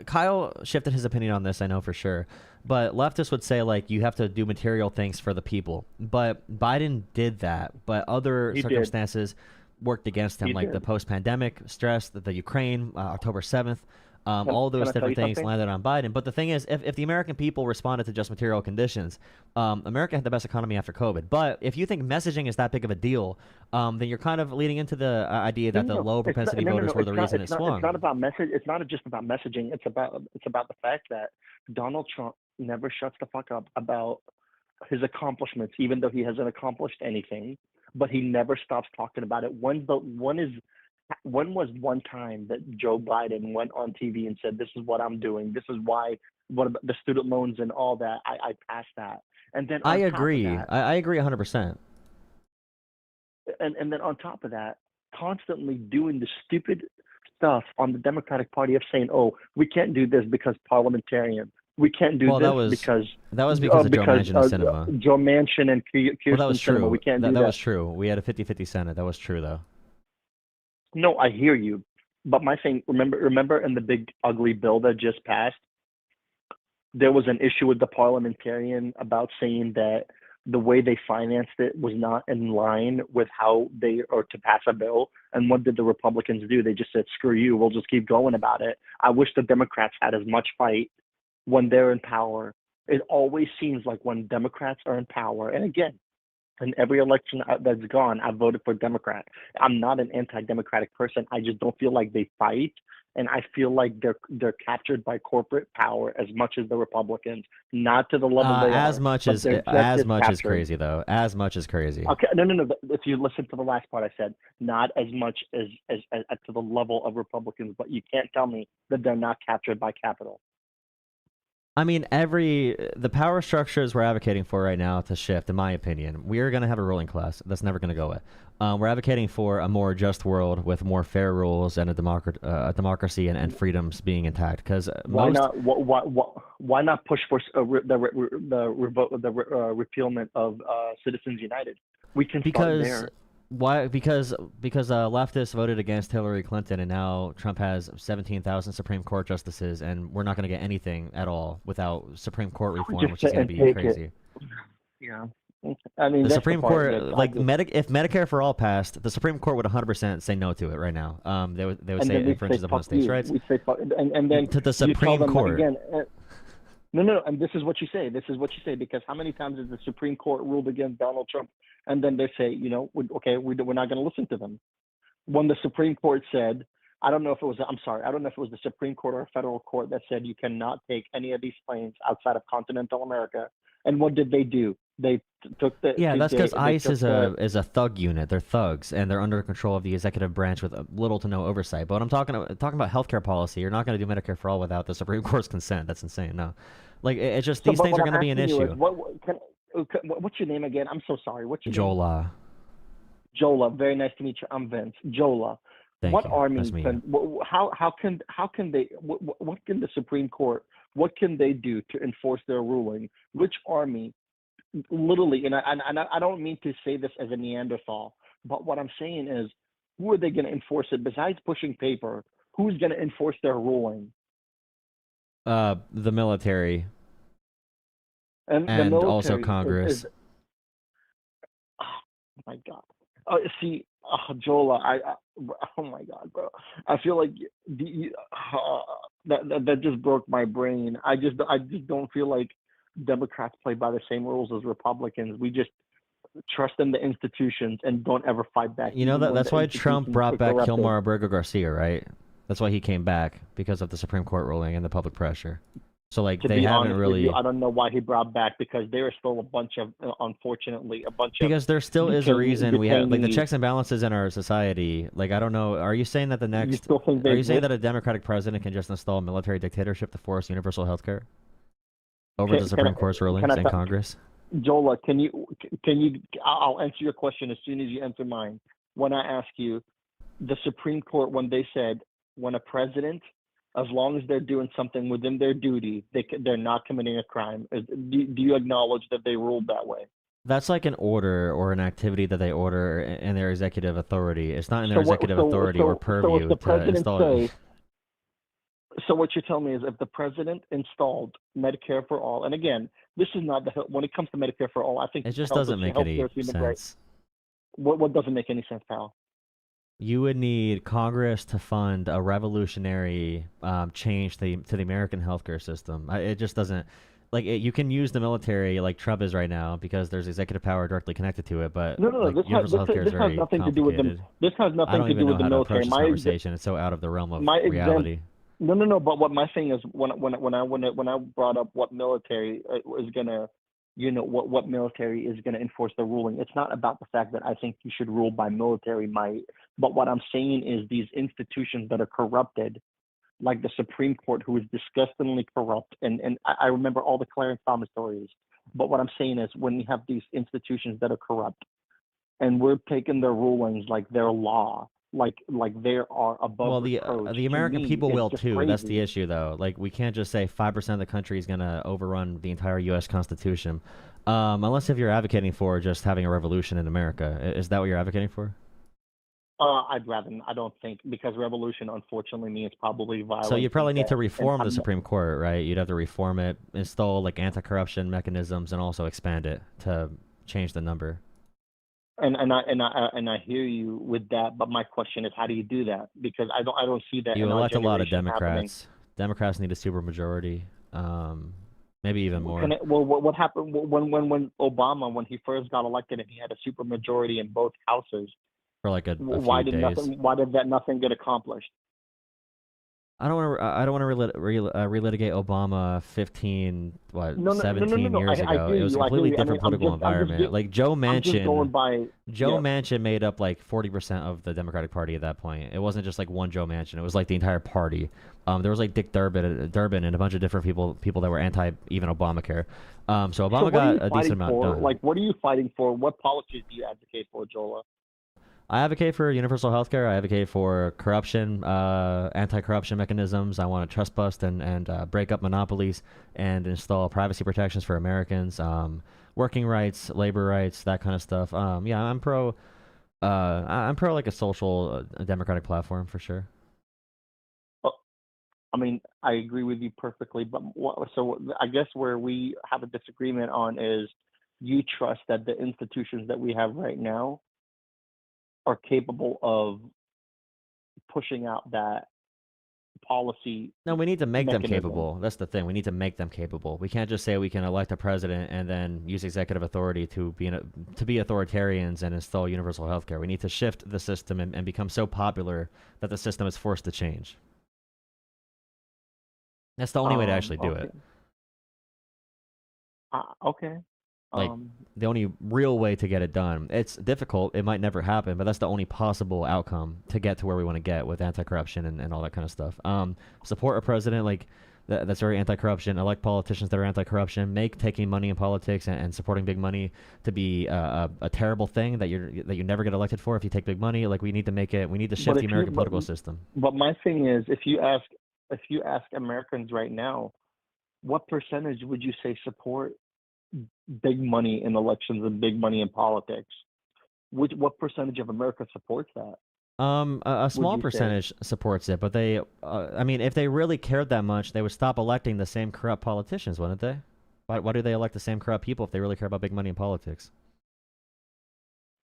Kyle shifted his opinion on this, I know for sure. But leftists would say, like, you have to do material things for the people. But Biden did that. But other circumstances worked against him, like the post-pandemic stress, the Ukraine, October 7th. All those different things landed on Biden. But the thing is, if the American people responded to just material conditions, America had the best economy after COVID. But if you think messaging is that big of a deal, then you're kind of leading into the idea that the low propensity voters were the reason it swung. It's not about message. It's not just about messaging. It's about the fact that Donald Trump never shuts the fuck up about his accomplishments, even though he hasn't accomplished anything. but he never stops talking about it. When was one time that Joe Biden went on TV and said, "This is what I'm doing. This is why. What about the student loans and all that? I passed that." And then I agree. I agree 100%. And then on top of that, constantly doing the stupid stuff on the Democratic Party of saying, "Oh, we can't do this because parliamentarian. We can't do this because of Joe Manchin and Sinema. Joe Manchin and Kirsten that was Sinema. true. We can't do that." That was true. We had a 50-50 Senate. That was true, though. No, I hear you. But my thing, remember in the big ugly bill that just passed, there was an issue with the parliamentarian about saying that the way they financed it was not in line with how they are to pass a bill. And what did the Republicans do? They just said, "Screw you, we'll just keep going about it." I wish the Democrats had as much fight when they're in power. It always seems like when Democrats are in power, and again, in every election that's gone, I voted for Democrat. I'm not an anti-democratic person. I just don't feel like they fight, and I feel like they're captured by corporate power as much as the Republicans. Not to the level they are. As much as crazy, though. As much as crazy. Okay, no. If you listen to the last part, I said not as much as to the level of Republicans, but you can't tell me that they're not captured by capital. I mean, the power structures we're advocating for right now to shift, in my opinion. We are going to have a ruling class. That's never going to go away. We're advocating for a more just world with more fair rules and a democracy and freedoms being intact. Because why not push for the repealment of Citizens United? We can start there. Why? Because leftists voted against Hillary Clinton, and now Trump has 17,000 Supreme Court justices, and we're not going to get anything at all without Supreme Court reform, which is going to be crazy. Yeah, I mean the Supreme Court, if Medicare for all passed, the Supreme Court would 100% say no to it right now. They would say it infringes upon states' rights. And then to the Supreme Court. Again, no, and this is what you say. Because how many times has the Supreme Court ruled against Donald Trump? And then they say, we're not going to listen to them. When the Supreme Court said, I don't know if it was the Supreme Court or a federal court that said you cannot take any of these planes outside of continental America. And what did they do? They took the that's because ICE is a thug unit. They're thugs, and they're under control of the executive branch with little to no oversight. But I'm talking about healthcare policy. You're not going to do Medicare for all without the Supreme Court's consent. That's insane. No, it's just these things are going to be an issue. What's your name again? I'm so sorry. What's your name? Jola. Very nice to meet you. I'm Vince. Jola. Thank you. Army? Nice to meet you. How can they? What can the Supreme Court? What can they do to enforce their ruling? Which army? Literally, and I don't mean to say this as a Neanderthal, but what I'm saying is, who are they going to enforce it? Besides pushing paper, who's going to enforce their ruling? The military. And also Congress. Oh my God! Jola, oh my God, bro! I feel like that just broke my brain. I just don't feel like Democrats play by the same rules as Republicans. We just trust in the institutions and don't ever fight back. That's why Trump brought back Kilmar Abrego Garcia, right? That's why he came back, because of the Supreme Court ruling and the public pressure. So they haven't really. I don't know why he brought back, because there are still a bunch of, unfortunately, Because there still is a reason we have the checks and balances in our society. I don't know. Are you saying that are you saying that a Democratic president can just install a military dictatorship to force universal health care over the Supreme Court's rulings in Congress? Jola, can you? I'll answer your question as soon as you answer mine. When I ask you, the Supreme Court, when they said, when a president, as long as they're doing something within their duty, they're not committing a crime. Do you acknowledge that they ruled that way? That's like an order or an activity that they order in their executive authority. It's not in their executive authority or purview to install. So what you're telling me is, if the president installed Medicare for all, and again, this is not when it comes to Medicare for all, I think it just doesn't make any sense. What doesn't make any sense, pal? You would need Congress to fund a revolutionary change to the American healthcare system. It just doesn't. You can use the military like Trump is right now, because there's executive power directly connected to it. But universal healthcare is very complicated. This has nothing to do with the military. This conversation is so out of the realm of reality. No. But what my thing is, when I brought up what military is gonna what military is going to enforce the ruling. It's not about the fact that I think you should rule by military might, but what I'm saying is these institutions that are corrupted, like the Supreme Court, who is disgustingly corrupt, and I remember all the Clarence Thomas stories. But what I'm saying is when we have these institutions that are corrupt, and we're taking their rulings like they're law, like they are above. Well, reproach. the American me, people will just too. crazy. That's the issue, though. Like, we can't just say 5% of the country is gonna overrun the entire U.S. Constitution, unless if you're advocating for just having a revolution in America. Is that what you're advocating for? I don't think, because revolution unfortunately means probably violence. So you probably need to and reform the I'm- Supreme Court, right? You'd have to reform it, install like anti-corruption mechanisms, and also expand it to change the number. And I hear you with that, but my question is, how do you do that? Because I don't see that. You in our elect a lot of generation happening. Democrats. Democrats need a supermajority, maybe even more. What happened when Obama, when he first got elected and he had a supermajority in both houses? For like a Why few did days. nothing get accomplished? I don't want to relitigate Obama 17 years ago. It was a completely different political environment. Like Joe Manchin, Manchin made up like 40% of the Democratic Party at that point. It wasn't just like one Joe Manchin. It was like the entire party. There was like Dick Durbin and a bunch of different people that were anti even Obamacare. So Obama got a decent amount done. Like, what are you fighting for? What policies do you advocate for, Jola? I advocate for universal health care. I advocate for corruption, anti-corruption mechanisms. I want to trust bust and break up monopolies and install privacy protections for Americans, working rights, labor rights, that kind of stuff. Yeah, I'm pro like a social democratic platform for sure. I mean, I agree with you perfectly, but so I guess where we have a disagreement on is you trust that the institutions that we have right now are capable of pushing out that policy. No, we need to make them mechanism. capable. That's the thing. We need to make them capable. We can't just say we can elect a president and then use executive authority to be authoritarians and install universal health care. We need to shift the system and become so popular that the system is forced to change. That's the only way to actually do it. Okay. Like, the only real way to get it done. It's difficult. It might never happen, but that's the only possible outcome to get to where we want to get with anti-corruption and all that kind of stuff. Support a president like that's very anti-corruption. Elect politicians that are anti-corruption. Make taking money in politics and supporting big money to be a terrible thing that you never get elected for if you take big money. Like, we need to make it. We need to shift the American political system. But my thing is, if you ask Americans right now, what percentage would you say support big money in elections and big money in politics? What percentage of America supports that? A small percentage supports it, but they, I mean, if they really cared that much, they would stop electing the same corrupt politicians, wouldn't they? Why do they elect the same corrupt people if they really care about big money in politics?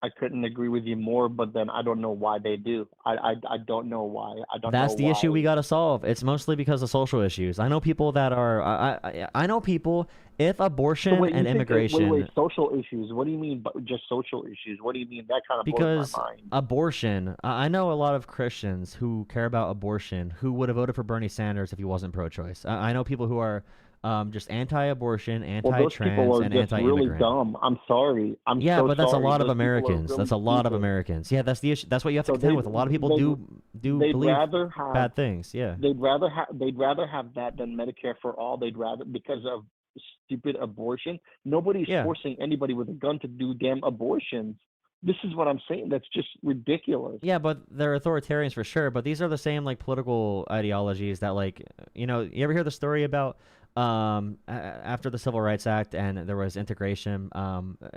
I couldn't agree with you more, but then I don't know why they do. I don't know why. That's the issue we got to solve. It's mostly because of social issues. I know people that are. I know people. If abortion and immigration. Wait, social issues. What do you mean? Just social issues? What do you mean? That kind of blows my mind. Abortion. I know a lot of Christians who care about abortion who would have voted for Bernie Sanders if he wasn't pro-choice. I know people who are. Just anti-abortion, anti-trans, and anti-immigrant. Really dumb. I'm sorry. But that's a lot of Americans. Really that's a lot of Americans. Yeah, that's the issue. That's what you have to contend with. A lot of people do believe bad things. Yeah. They'd rather have that than Medicare for all. They'd rather, because of stupid abortion. Nobody's forcing anybody with a gun to do damn abortions. This is what I'm saying. That's just ridiculous. Yeah, but they're authoritarians for sure. But these are the same like political ideologies that, like, you ever hear the story about after the Civil Rights Act and there was integration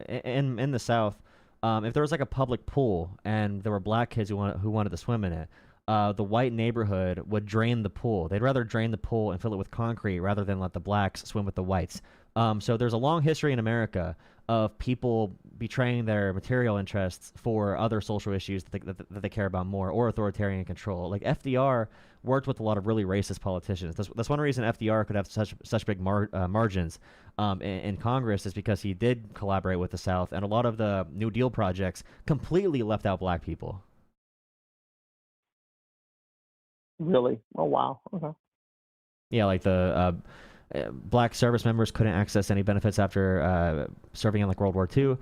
in the South, if there was like a public pool and there were black kids who wanted to swim in it, the white neighborhood would drain the pool. They'd rather drain the pool and fill it with concrete rather than let the blacks swim with the whites. So there's a long history in America of people betraying their material interests for other social issues that they care about more, or authoritarian control. Like FDR worked with a lot of really racist politicians. That's one reason FDR could have such big margins in Congress, is because he did collaborate with the South, and a lot of the New Deal projects completely left out black people. Really? Oh, wow. Okay. Yeah, like the black service members couldn't access any benefits after serving in like World War II.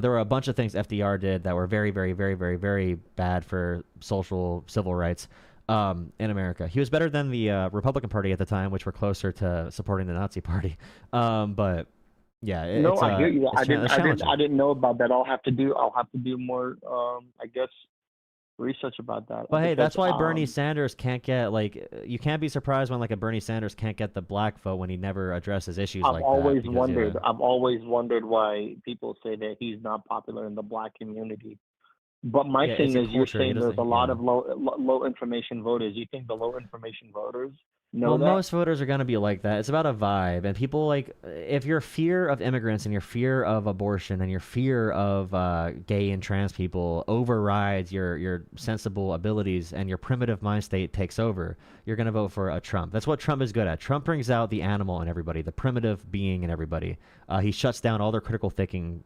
There were a bunch of things FDR did that were very, very, very, very, very bad for civil rights in America. He was better than the Republican Party at the time, which were closer to supporting the Nazi Party. But yeah, I hear you. I didn't know about that. I'll have to do more, I guess, research about that. But hey, that's why Bernie Sanders can't get, like, you can't be surprised when like a Bernie Sanders can't get the black vote when he never addresses issues like that. I've always wondered why people say that he's not popular in the black community. But my thing is, you're saying there's a lot of low information voters. You think the low information voters know that? Most voters are going to be like that. It's about a vibe. And people, like, if your fear of immigrants and your fear of abortion and your fear of gay and trans people overrides your sensible abilities and your primitive mind state takes over, you're going to vote for a Trump. That's what Trump is good at. Trump brings out the animal in everybody, the primitive being in everybody. He shuts down all their critical thinking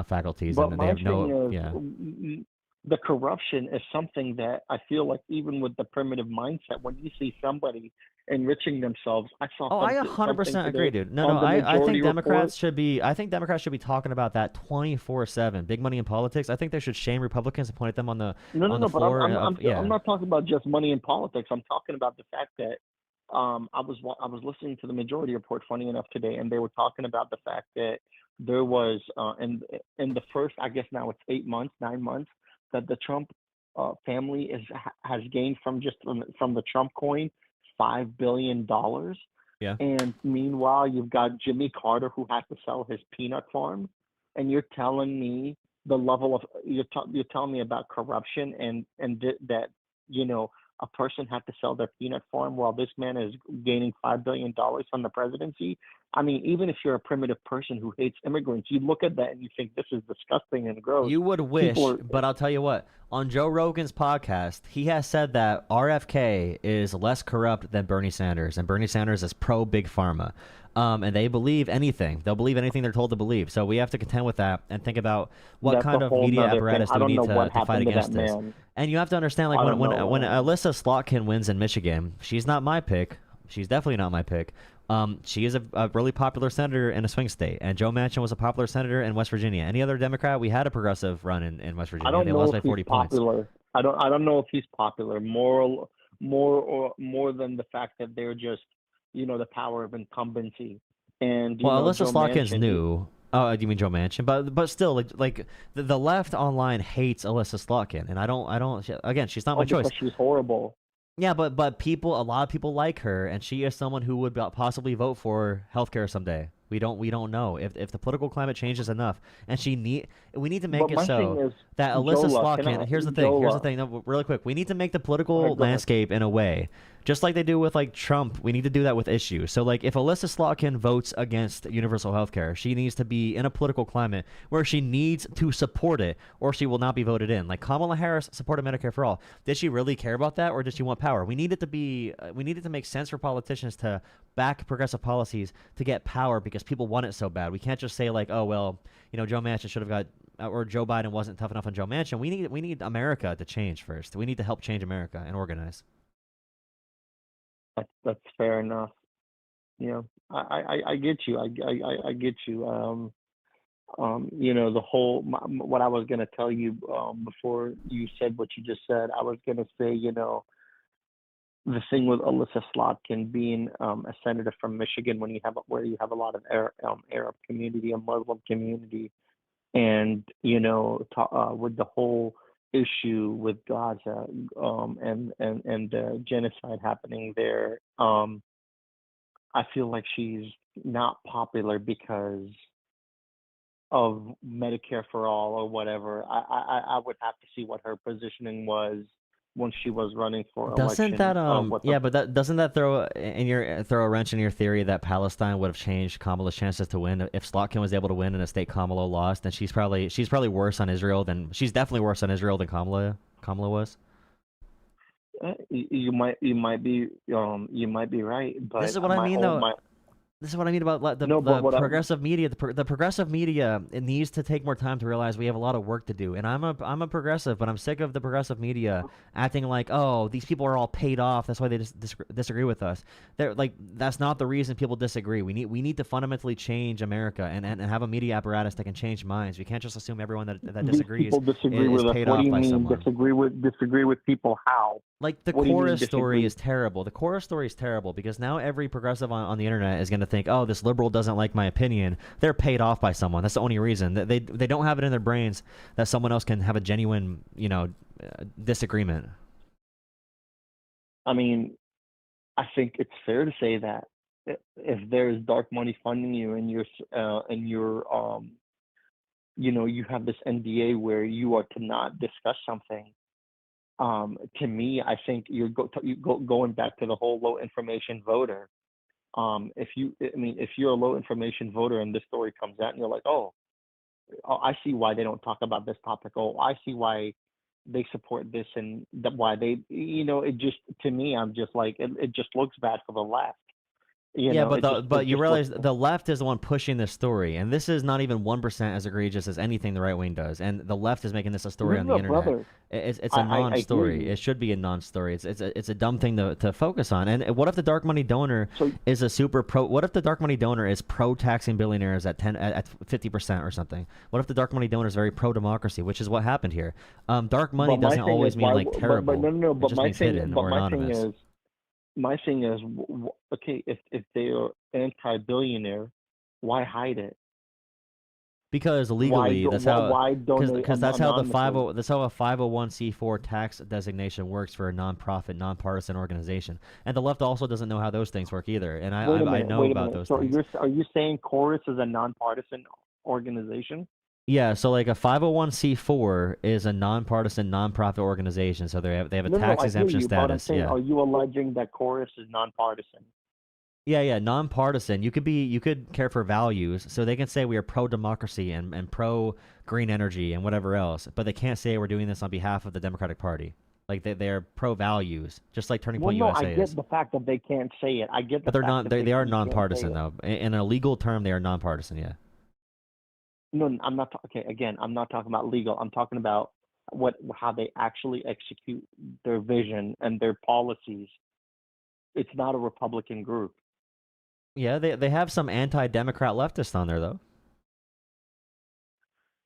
faculties. But and they have the corruption is something that I feel like even with the primitive mindset, when you see somebody enriching themselves, I 100% agree, dude. No, I think Democrats should be talking about that 24/7. Big money in politics. I think they should shame Republicans and point at them on the floor. I'm not talking about just money in politics. I'm talking about the fact that I was listening to the Majority Report, funny enough, today, and they were talking about the fact that there was in the first, I guess now it's 9 months, that the Trump family has gained from the Trump coin $5 billion. Yeah. And meanwhile, you've got Jimmy Carter, who has to sell his peanut farm, and you're telling me the level of you're telling me about corruption and that a person had to sell their peanut farm while this man is gaining $5 billion from the presidency. I mean, even if you're a primitive person who hates immigrants, you look at that and you think this is disgusting and gross. You would wish, but I'll tell you what, on Joe Rogan's podcast, he has said that RFK is less corrupt than Bernie Sanders, and Bernie Sanders is pro-big pharma. And they believe anything. They'll believe anything they're told to believe. So we have to contend with that and think about what kind of media apparatus do we need to fight against this. And you have to understand, like, when Alyssa Slotkin wins in Michigan, she's not my pick. She's definitely not my pick. She is a really popular senator in a swing state, and Joe Manchin was a popular senator in West Virginia. Any other Democrat, we had a progressive run in West Virginia. They lost by 40 points. I don't know if he's popular more than the fact that they're just the power of incumbency. And Alyssa Slotkin's new. Oh, you mean Joe Manchin? But still, like the left online hates Alyssa Slotkin, and I don't. Again, she's not my choice. She's horrible. Yeah, but a lot of people like her, and she is someone who would possibly vote for healthcare someday. We don't know if the political climate changes enough, and we need to make it so that Alyssa Slotkin. Here's the thing. No, really quick. We need to make the political landscape in a way, just like they do with like Trump. We need to do that with issues. So like if Alyssa Slotkin votes against universal healthcare, she needs to be in a political climate where she needs to support it, or she will not be voted in. Like Kamala Harris supported Medicare for all. Did she really care about that, or did she want power? We need it to be. We need it to make sense for politicians to back progressive policies to get power because people want it so bad. We can't just say like, oh well, Joe Manchin should have got, or Joe Biden wasn't tough enough on Joe Manchin. We need America to change first. We need to help change America and organize. That's fair enough. I get you. I get you. The whole what I was gonna tell you before you said what you just said. I was gonna say, the thing with Alyssa Slotkin being a senator from Michigan, where you have a lot of Arab community and Muslim community, and with the whole issue with Gaza and the genocide happening there, I feel like she's not popular because of Medicare for all or whatever. I would have to see what her positioning was when she was running for election. Doesn't that throw a wrench in your theory that Palestine would have changed Kamala's chances to win? If Slotkin was able to win in a state Kamala lost, then she's probably worse on Israel than she's definitely worse on Israel than Kamala was. You might be right, but this is what I mean though. This is what I mean about the progressive media. The progressive media, it needs to take more time to realize we have a lot of work to do. And I'm a progressive, but I'm sick of the progressive media acting like, oh, these people are all paid off. That's why they just disagree with us. They're like, that's not the reason people disagree. We need to fundamentally change America and have a media apparatus that can change minds. We can't just assume everyone that disagrees is paid off by someone. Disagree with people how? Like the chorus story is terrible. The chorus story is terrible because now every progressive on the internet is going to think, oh, this liberal doesn't like my opinion. They're paid off by someone. That's the only reason. They don't have it in their brains that someone else can have a genuine, disagreement. I mean, I think it's fair to say that if there's dark money funding you and you're you have this NDA where you are to not discuss something. To me, I think you're going back to the whole low information voter. If you're a low information voter and this story comes out and you're like, oh, I see why they don't talk about this topic. Oh, I see why they support this and why they, it just, to me, I'm just like, it just looks bad for the left. But you realize the left is the one pushing this story, and this is not even 1% as egregious as anything the right wing does. And the left is making this a story on the internet. Brother. It's a non-story. It should be a non-story. It's a dumb thing to focus on. And what if the dark money donor is a super pro? What if the dark money donor is pro-taxing billionaires at 50% or something? What if the dark money donor is very pro-democracy, which is what happened here? Dark money doesn't always mean like terrible. It just means hidden or anonymous. My thing is, okay, if they are anti-billionaire, why hide it? Because legally, that's how a 501c4 tax designation works for a nonprofit, nonpartisan organization. And the left also doesn't know how those things work either. And I know about those things. Are you saying Chorus is a nonpartisan organization? Yeah, so like a 501c4 is a nonpartisan, nonprofit organization. So they have a tax exemption status. Saying, are you alleging that Chorus is nonpartisan? Yeah, nonpartisan. You could care for values, so they can say we are pro-democracy and pro-green energy and whatever else, but they can't say we're doing this on behalf of the Democratic Party. Like they're pro-values, just like Turning Point USA is. I get the fact that they can't say it. I get the but they're not. They are nonpartisan though. In a legal term, they are nonpartisan. Yeah. No, I'm not. Okay, again, I'm not talking about legal. I'm talking about how they actually execute their vision and their policies. It's not a Republican group. Yeah, they have some anti-democrat leftists on there though,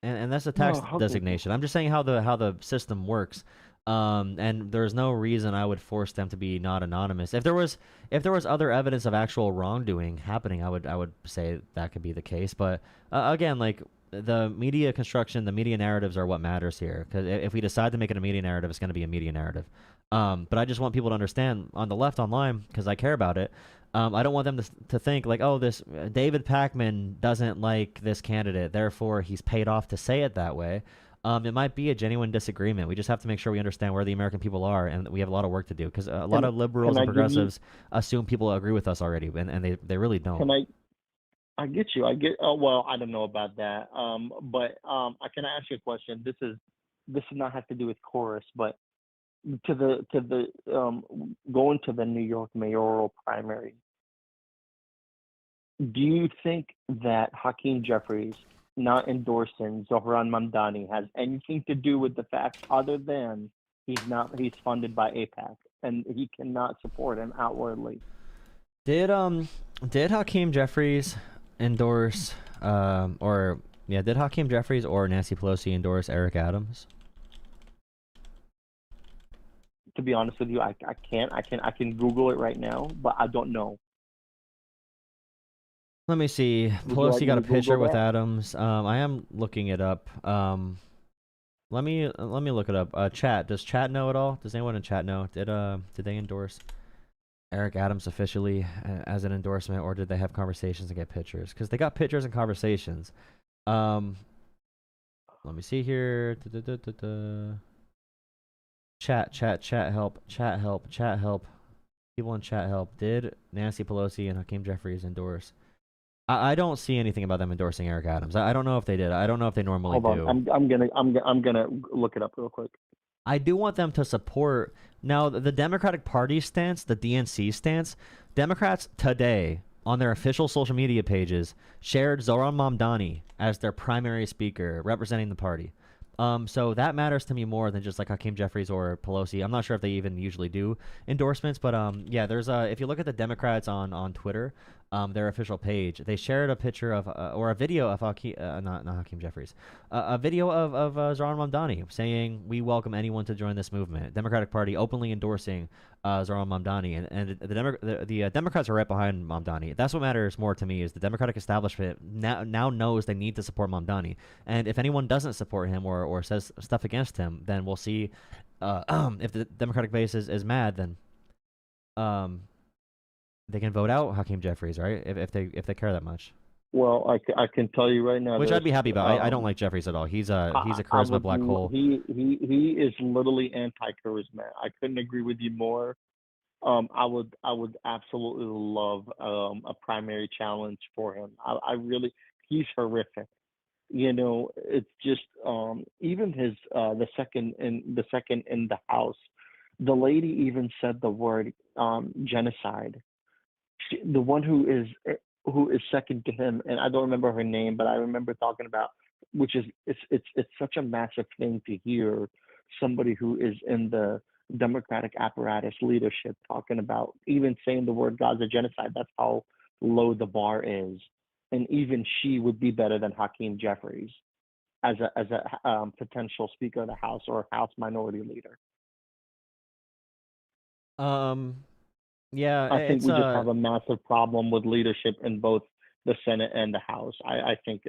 and that's a tax designation. I'm just saying how the system works. And there's no reason I would force them to be not anonymous. If there was other evidence of actual wrongdoing happening, I would say that could be the case. But again, like the media construction, the media narratives are what matters here. Because if we decide to make it a media narrative, it's going to be a media narrative. But I just want people to understand on the left online, because I care about it. I don't want them to think like, oh, this David Pakman doesn't like this candidate, therefore he's paid off to say it that way. It might be a genuine disagreement. We just have to make sure we understand where the American people are, and we have a lot of work to do, because a lot of liberals and progressives assume people agree with us already, and they really don't. I get you. Well, I don't know about that. But can I ask you a question? This does not have to do with Chorus, but to the going to the New York mayoral primary. Do you think that Hakeem Jeffries not endorsing Zohran Mamdani has anything to do with the fact other than he's funded by AIPAC and he cannot support him outwardly? Did Hakeem Jeffries endorse did Hakeem Jeffries or Nancy Pelosi endorse Eric Adams? To be honest with you, I can Google it right now, but I don't know. Let me see. Pelosi got a picture with Adams. I am looking it up. Let me look it up. Chat. Does chat know at all? Does anyone in chat know? Did they endorse Eric Adams officially as an endorsement, or did they have conversations and get pictures? Because they got pictures and conversations. Let me see here. Chat help. People in chat help. Did Nancy Pelosi and Hakeem Jeffries endorse? I don't see anything about them endorsing Eric Adams. I don't know if they did. I don't know if they normally do. I'm gonna look it up real quick. I do want them to support now the Democratic Party stance, the DNC stance. Democrats today on their official social media pages, shared Zoran Mamdani as their primary speaker representing the party. So that matters to me more than just like Hakeem Jeffries or Pelosi. I'm not sure if they even usually do endorsements, but yeah, there's if you look at the Democrats on Twitter, their official page, they shared a picture of or a video of Hakeem, not Hakeem Jeffries, a video of Zoran Mamdani saying we welcome anyone to join this movement. Democratic Party openly endorsing Zoran Mamdani, and the Democrats are right behind Mamdani. That's what matters more to me, is the Democratic establishment now knows they need to support Mamdani, and if anyone doesn't support him or says stuff against him, then we'll see if the Democratic base is mad, then they can vote out Hakeem Jeffries, right? If they care that much. Well, I can tell you right now, which I'd be happy about. I don't like Jeffries at all. He's a charisma black hole. He is literally anti-charisma. I couldn't agree with you more. I would absolutely love a primary challenge for him. I really, he's horrific. You know, it's just even his the second in the House, the lady even said the word genocide. The one who is second to him, and I don't remember her name, but I remember talking about, which is it's such a massive thing to hear somebody who is in the Democratic apparatus leadership talking about, even saying the word Gaza genocide. That's how low the bar is, and even she would be better than Hakeem Jeffries as a potential Speaker of the House or House Minority Leader. Yeah, I think we just have a massive problem with leadership in both the Senate and the House. I think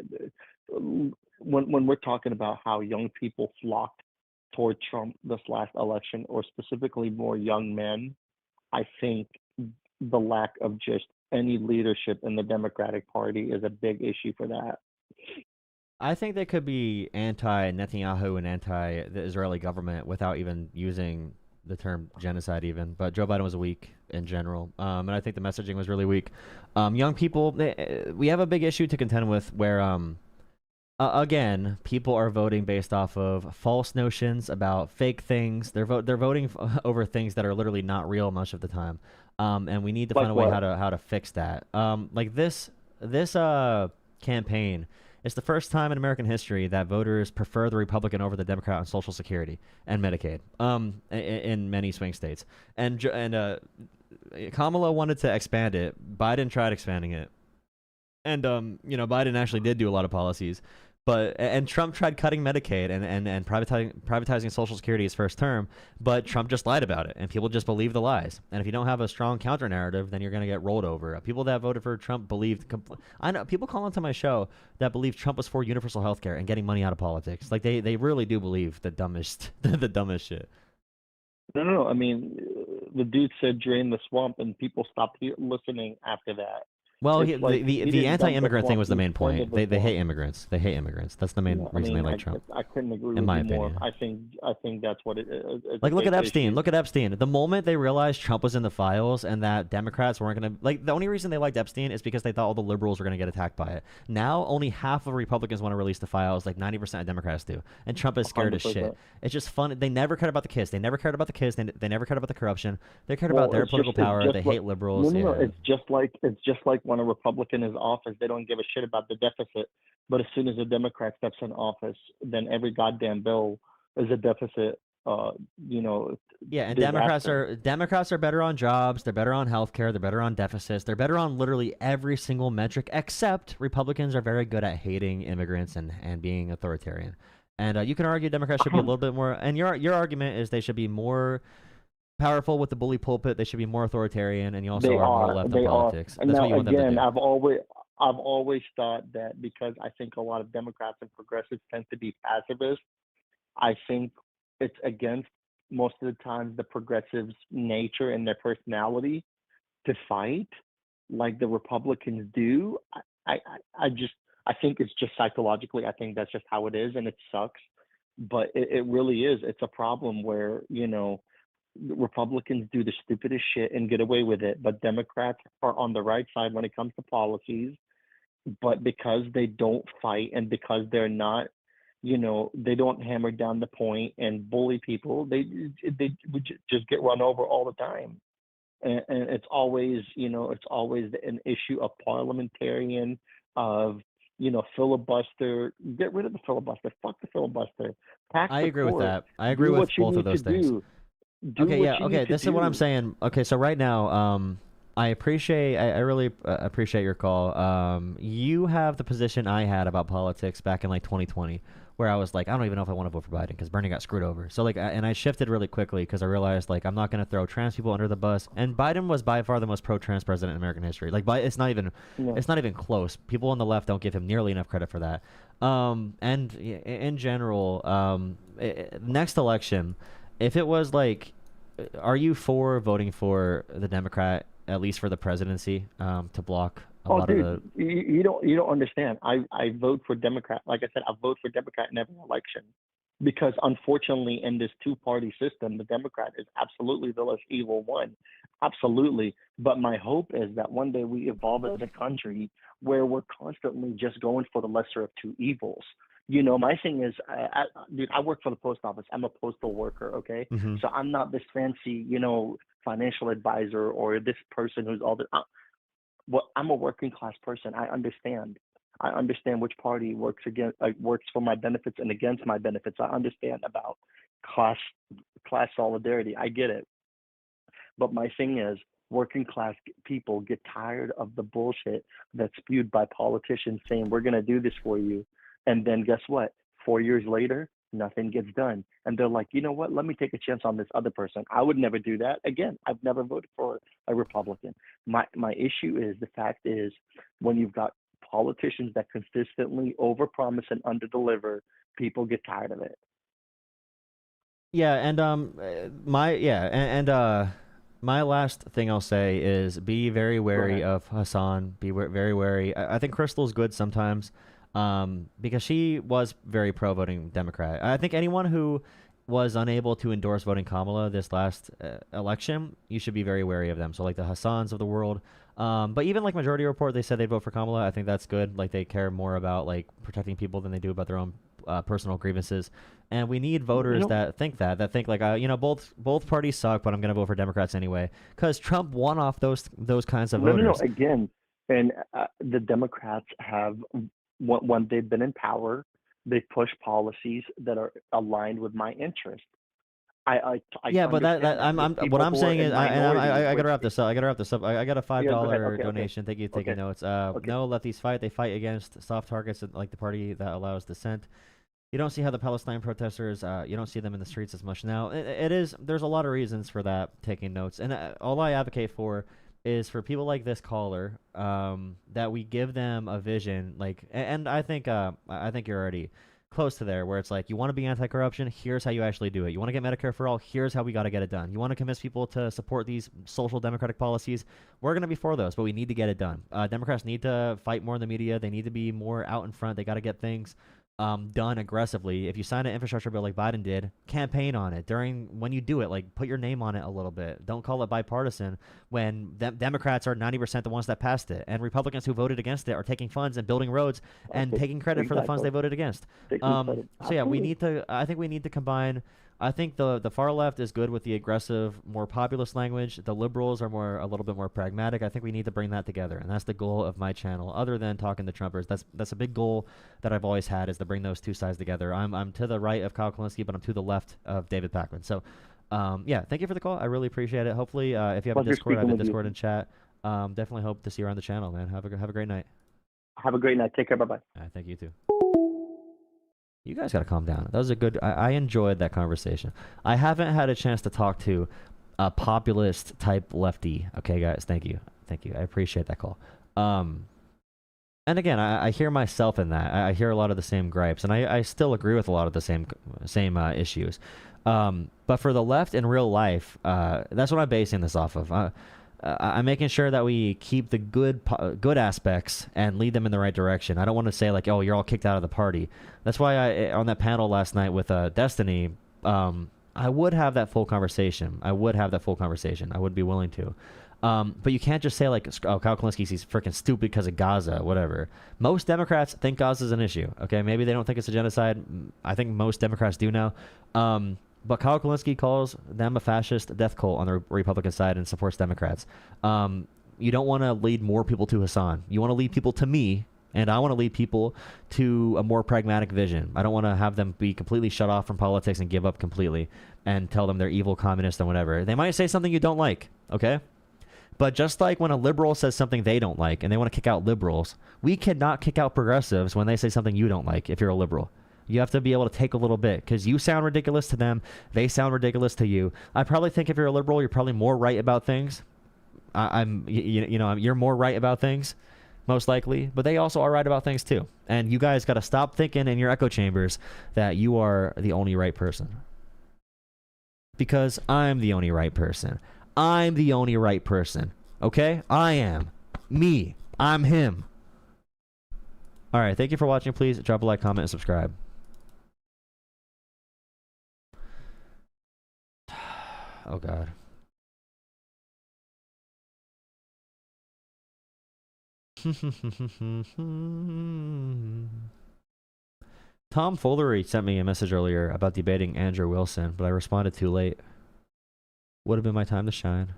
when we're talking about how young people flocked toward Trump this last election, or specifically more young men, I think the lack of just any leadership in the Democratic Party is a big issue for that. I think they could be anti-Netanyahu and anti the Israeli government without even using the term genocide even, but Joe Biden was weak in general, and I think the messaging was really weak. Young people, we have a big issue to contend with where, again, people are voting based off of false notions about fake things. They're voting over things that are literally not real much of the time, and we need to find a way how to fix that. Like this campaign. It's the first time in American history that voters prefer the Republican over the Democrat on Social Security and Medicaid, in many swing states. And Kamala wanted to expand it. Biden tried expanding it. And, Biden actually did do a lot of policies. And Trump tried cutting Medicaid and privatizing Social Security his first term, but Trump just lied about it, and people just believe the lies. And if you don't have a strong counter narrative, then you're going to get rolled over. People that voted for Trump believed. I know people call into my show that believe Trump was for universal health care and getting money out of politics. Like they really do believe the dumbest shit. No. I mean, the dude said drain the swamp, and people stopped listening after that. Well, the anti-immigrant thing was the main point. They hate immigrants. They hate immigrants. That's the main reason they like Trump. I couldn't agree with you more. I think that's what it is. Like, look at Epstein. Look at Epstein. The moment they realized Trump was in the files and that Democrats weren't going to... Like, the only reason they liked Epstein is because they thought all the liberals were going to get attacked by it. Now, only half of Republicans want to release the files, like 90% of Democrats do. And Trump is scared as shit. It's just fun. They never cared about the kids. They never cared about the kids. They never cared about the corruption. They cared about their political power. They hate liberals. No. It's just like when a Republican is office, they don't give a shit about the deficit. But as soon as a Democrat steps in office, then every goddamn bill is a deficit. Yeah, and Democrats are better on jobs. They're better on healthcare. They're better on deficits. They're better on literally every single metric. Except Republicans are very good at hating immigrants and being authoritarian. And you can argue Democrats should be a little bit more. And your argument is they should be more powerful with the bully pulpit. They should be more authoritarian, and you also are more left in politics. That's now, what you want them to do. I've always thought that because I think a lot of Democrats and progressives tend to be pacifists, I think it's against most of the time the progressives' nature and their personality to fight like the Republicans do. I think it's just psychologically, I think that's just how it is, and it sucks. But it really is. It's a problem where, Republicans do the stupidest shit and get away with it, but Democrats are on the right side when it comes to policies. But because they don't fight and because they're not, they don't hammer down the point and bully people, they would just get run over all the time. and it's always, it's always an issue of parliamentarian, of, filibuster. Get rid of the filibuster. Fuck the filibuster. Pack I the agree with court. that. I agree Do with what you both of need those to things. do. Okay, what yeah, you okay. need to This is what I'm do. saying. Okay, so right now, I really appreciate your call. You have the position I had about politics back in like 2020, where I was like, I don't even know if I want to vote for Biden because Bernie got screwed over. So like, and I shifted really quickly because I realized like I'm not going to throw trans people under the bus. And Biden was by far the most pro-trans president in American history. Like, it's not even close. People on the left don't give him nearly enough credit for that. And in general, next election, if it was like, are you for voting for the Democrat, at least for the presidency, to block a lot Dude, of the... you don't understand. I vote for Democrat. Like I said, I vote for Democrat in every election, because unfortunately in this two-party system, the Democrat is absolutely the less evil one. Absolutely. But my hope is that one day we evolve as a country where we're constantly just going for the lesser of two evils. My thing is, dude, I work for the post office. I'm a postal worker, okay? Mm-hmm. So I'm not this fancy, financial advisor or this person who's all this. Well, I'm a working class person. I understand which party works for my benefits and against my benefits. I understand about class solidarity. I get it. But my thing is, working class people get tired of the bullshit that's spewed by politicians saying, we're going to do this for you. And then guess what? 4 years later, nothing gets done. And they're like, you know what? Let me take a chance on this other person. I would never do that. Again, I've never voted for a Republican. My issue is, the fact is, when you've got politicians that consistently overpromise and underdeliver, people get tired of it. Yeah, and my last thing I'll say is be very wary of Hassan. Be very wary. I think Crystal's good sometimes, because she was very pro voting Democrat. I think anyone who was unable to endorse voting Kamala this last election, you should be very wary of them. So like the Hassans of the world. But even like Majority Report, they said they'd vote for Kamala. I think that's good. Like they care more about like protecting people than they do about their own personal grievances. And we need voters that think like, both parties suck, but I'm going to vote for Democrats anyway, because Trump won off those kinds of voters. No, again, and the Democrats have, when they've been in power, they push policies that are aligned with my interest. But what I'm saying is, I gotta wrap this up. I got a $5 donation. Thank you for taking notes. No, lefties fight. They fight against soft targets, like the party that allows dissent. You don't see how the Palestine protesters, you don't see them in the streets as much now. There's a lot of reasons for that, taking notes. And all I advocate for is for people like this caller, that we give them a vision. And I think you're already close to there, where it's like, you want to be anti-corruption, here's how you actually do it. You want to get Medicare for all, here's how we got to get it done. You want to convince people to support these social democratic policies, we're going to be for those, but we need to get it done. Democrats need to fight more in the media. They need to be more out in front. They got to get things done aggressively. If you sign an infrastructure bill like Biden did, campaign on it. When you do it, like, put your name on it a little bit. Don't call it bipartisan when Democrats are 90% the ones that passed it, and Republicans who voted against it are taking funds and building roads and taking credit for the funds they voted against. So yeah, I think we need to combine. I think the far left is good with the aggressive, more populist language. The liberals are a little bit more pragmatic. I think we need to bring that together, and that's the goal of my channel. Other than talking to Trumpers, that's a big goal that I've always had, is to bring those two sides together. I'm to the right of Kyle Kulinski, but I'm to the left of David Pakman. So, yeah, thank you for the call. I really appreciate it. Hopefully, if you have a Discord, I have a Discord and chat. Definitely hope to see you around the channel, man. Have a great night. Have a great night. Take care. Bye bye. Thank you too. You guys gotta calm down. That was a good. I enjoyed that conversation. I haven't had a chance to talk to a populist type lefty. Okay, guys, thank you. I appreciate that call. And again, I hear myself in that. I hear a lot of the same gripes, and I still agree with a lot of the same issues. But for the left in real life, that's what I'm basing this off of. I'm making sure that we keep the good aspects and lead them in the right direction. I don't want to say like, oh, you're all kicked out of the party. That's why on that panel last night with Destiny, I would have that full conversation. I would be willing to. But you can't just say like, oh, Kyle Kulinski's freaking stupid because of Gaza, whatever. Most Democrats think Gaza's an issue. Okay, maybe they don't think it's a genocide. I think most Democrats do now. But Kyle Kulinski calls them a fascist death cult on the Republican side and supports Democrats. You don't want to lead more people to Hassan. You want to lead people to me, and I want to lead people to a more pragmatic vision. I don't want to have them be completely shut off from politics and give up completely and tell them they're evil communists and whatever. They might say something you don't like, okay? But just like when a liberal says something they don't like and they want to kick out liberals, we cannot kick out progressives when they say something you don't like if you're a liberal. You have to be able to take a little bit because you sound ridiculous to them. They sound ridiculous to you. I probably think if you're a liberal, you're probably more right about things. You're more right about things, most likely. But they also are right about things too. And you guys got to stop thinking in your echo chambers that you are the only right person. Because I'm the only right person. I'm the only right person. Okay? I am. Me. I'm him. All right. Thank you for watching. Please drop a like, comment, and subscribe. Oh, God. Tom Follery sent me a message earlier about debating Andrew Wilson, but I responded too late. Would have been my time to shine.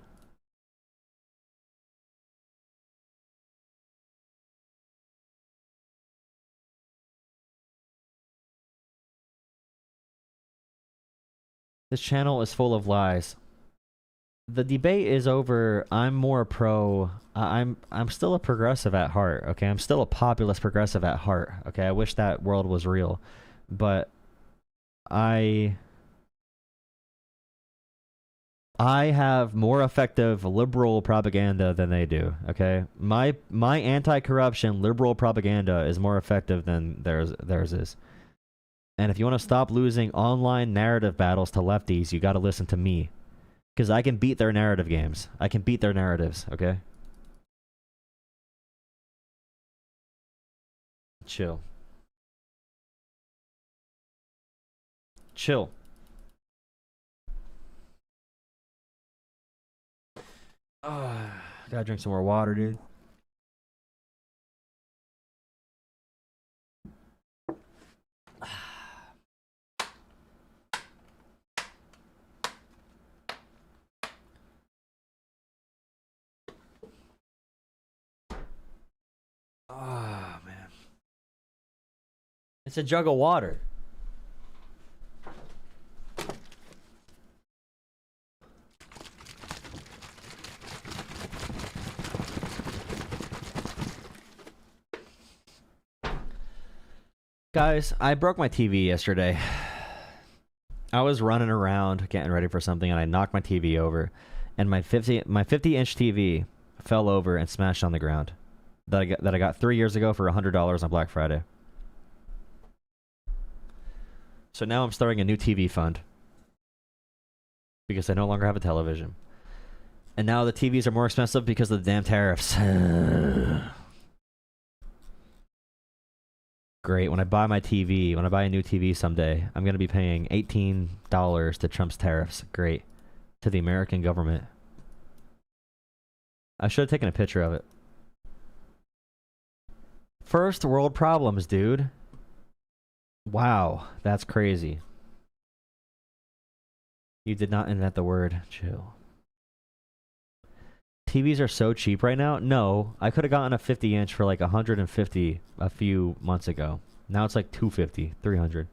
This channel is full of lies. The debate is over. I'm more pro. I'm still a progressive at heart. Okay, I'm still a populist progressive at heart. Okay, I wish that world was real, but I have more effective liberal propaganda than they do. Okay, my anti-corruption liberal propaganda is more effective than theirs is. And if you want to stop losing online narrative battles to lefties, you got to listen to me. Because I can beat their narrative games. I can beat their narratives, okay? Chill. Chill. Gotta drink some more water, dude. Oh, man. It's a jug of water. Guys, I broke my TV yesterday. I was running around getting ready for something and I knocked my TV over, and my 50-inch TV fell over and smashed on the ground. That I got 3 years ago for $100 on Black Friday. So now I'm starting a new TV fund because I no longer have a television. And now the TVs are more expensive because of the damn tariffs. Great. When I buy my TV, when I buy a new TV someday, I'm going to be paying $18 to Trump's tariffs. Great. To the American government. I should have taken a picture of it. First world problems, dude. Wow, that's crazy. You did not invent the word chill. TVs are so cheap right now. No, I could have gotten a 50-inch for like $150 a few months ago. Now it's like $250, $300.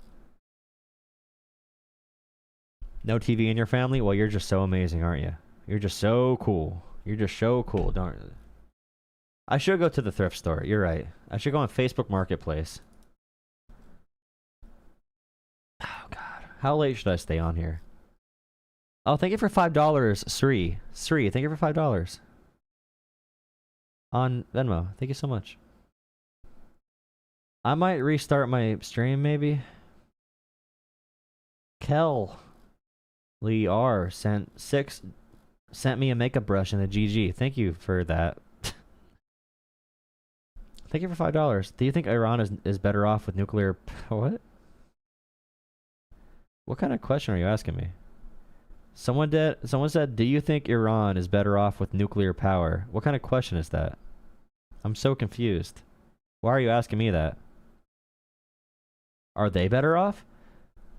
No TV in your family? Well, you're just so amazing, aren't you? You're just so cool. You're just so cool, don't you? I should go to the thrift store. You're right. I should go on Facebook Marketplace. Oh, God. How late should I stay on here? Oh, thank you for $5, Sri. Sri, thank you for $5. On Venmo. Thank you so much. I might restart my stream, maybe. Kel Lee R sent me a makeup brush and a GG. Thank you for that. Thank you for $5. Do you think Iran is better off with nuclear... What? What kind of question are you asking me? Someone said, do you think Iran is better off with nuclear power? What kind of question is that? I'm so confused. Why are you asking me that? Are they better off?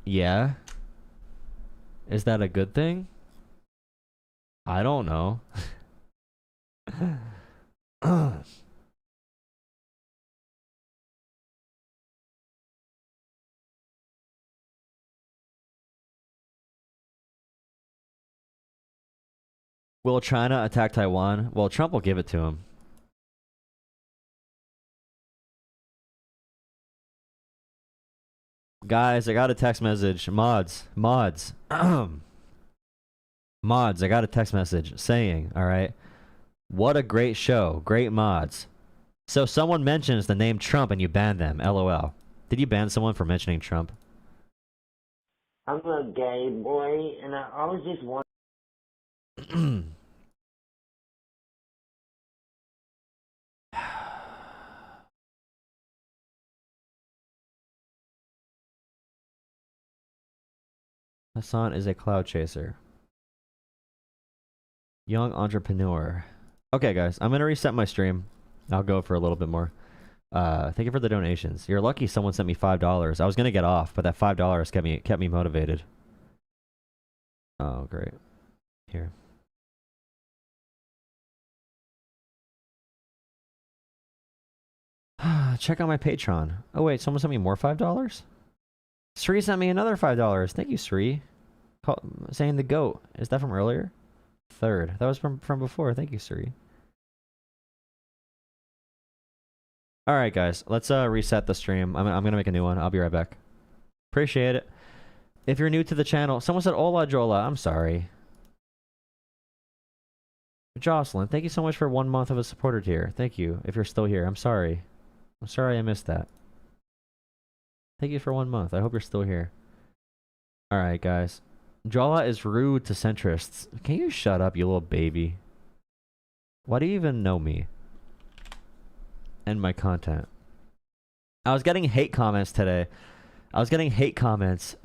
Yeah. Is that a good thing? I don't know. Will China attack Taiwan? Well, Trump will give it to him. Guys, I got a text message. Mods. Mods, I got a text message saying, alright, what a great show. Great mods. So someone mentions the name Trump and you ban them. LOL. Did you ban someone for mentioning Trump? I'm a gay boy, and I always just want. Hassan is a cloud chaser. Young entrepreneur. Okay, guys, I'm gonna reset my stream. I'll go for a little bit more. Thank you for the donations. You're lucky someone sent me $5. I was gonna get off, but that $5 kept me motivated. Oh, great. Here. Check out my Patreon. Oh wait, someone sent me more $5? Sri sent me another $5. Thank you, Sri. Saying the goat. Is that from earlier? Third. That was from before. Thank you, Sri. Alright, guys. Let's reset the stream. I'm gonna make a new one. I'll be right back. Appreciate it. If you're new to the channel, someone said Ola Jola. I'm sorry. Jocelyn, thank you so much for 1 month of a supporter tier. Thank you. If you're still here, I'm sorry. I'm sorry I missed that. Thank you for 1 month. I hope you're still here. Alright, guys. Jola is rude to centrists. Can you shut up, you little baby? Why do you even know me? And my content. I was getting hate comments today. I was getting hate comments.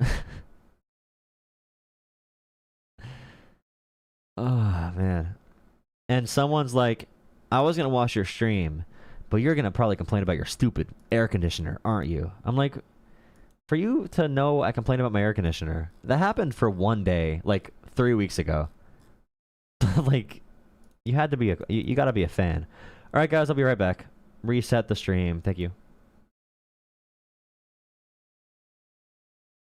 Oh, man. And someone's like, I was going to watch your stream, but you're going to probably complain about your stupid air conditioner, aren't you? I'm like, for you to know I complain about my air conditioner, that happened for 1 day, like 3 weeks ago. Like, you had to be you got to be a fan. All right, guys, I'll be right back. Reset the stream. Thank you.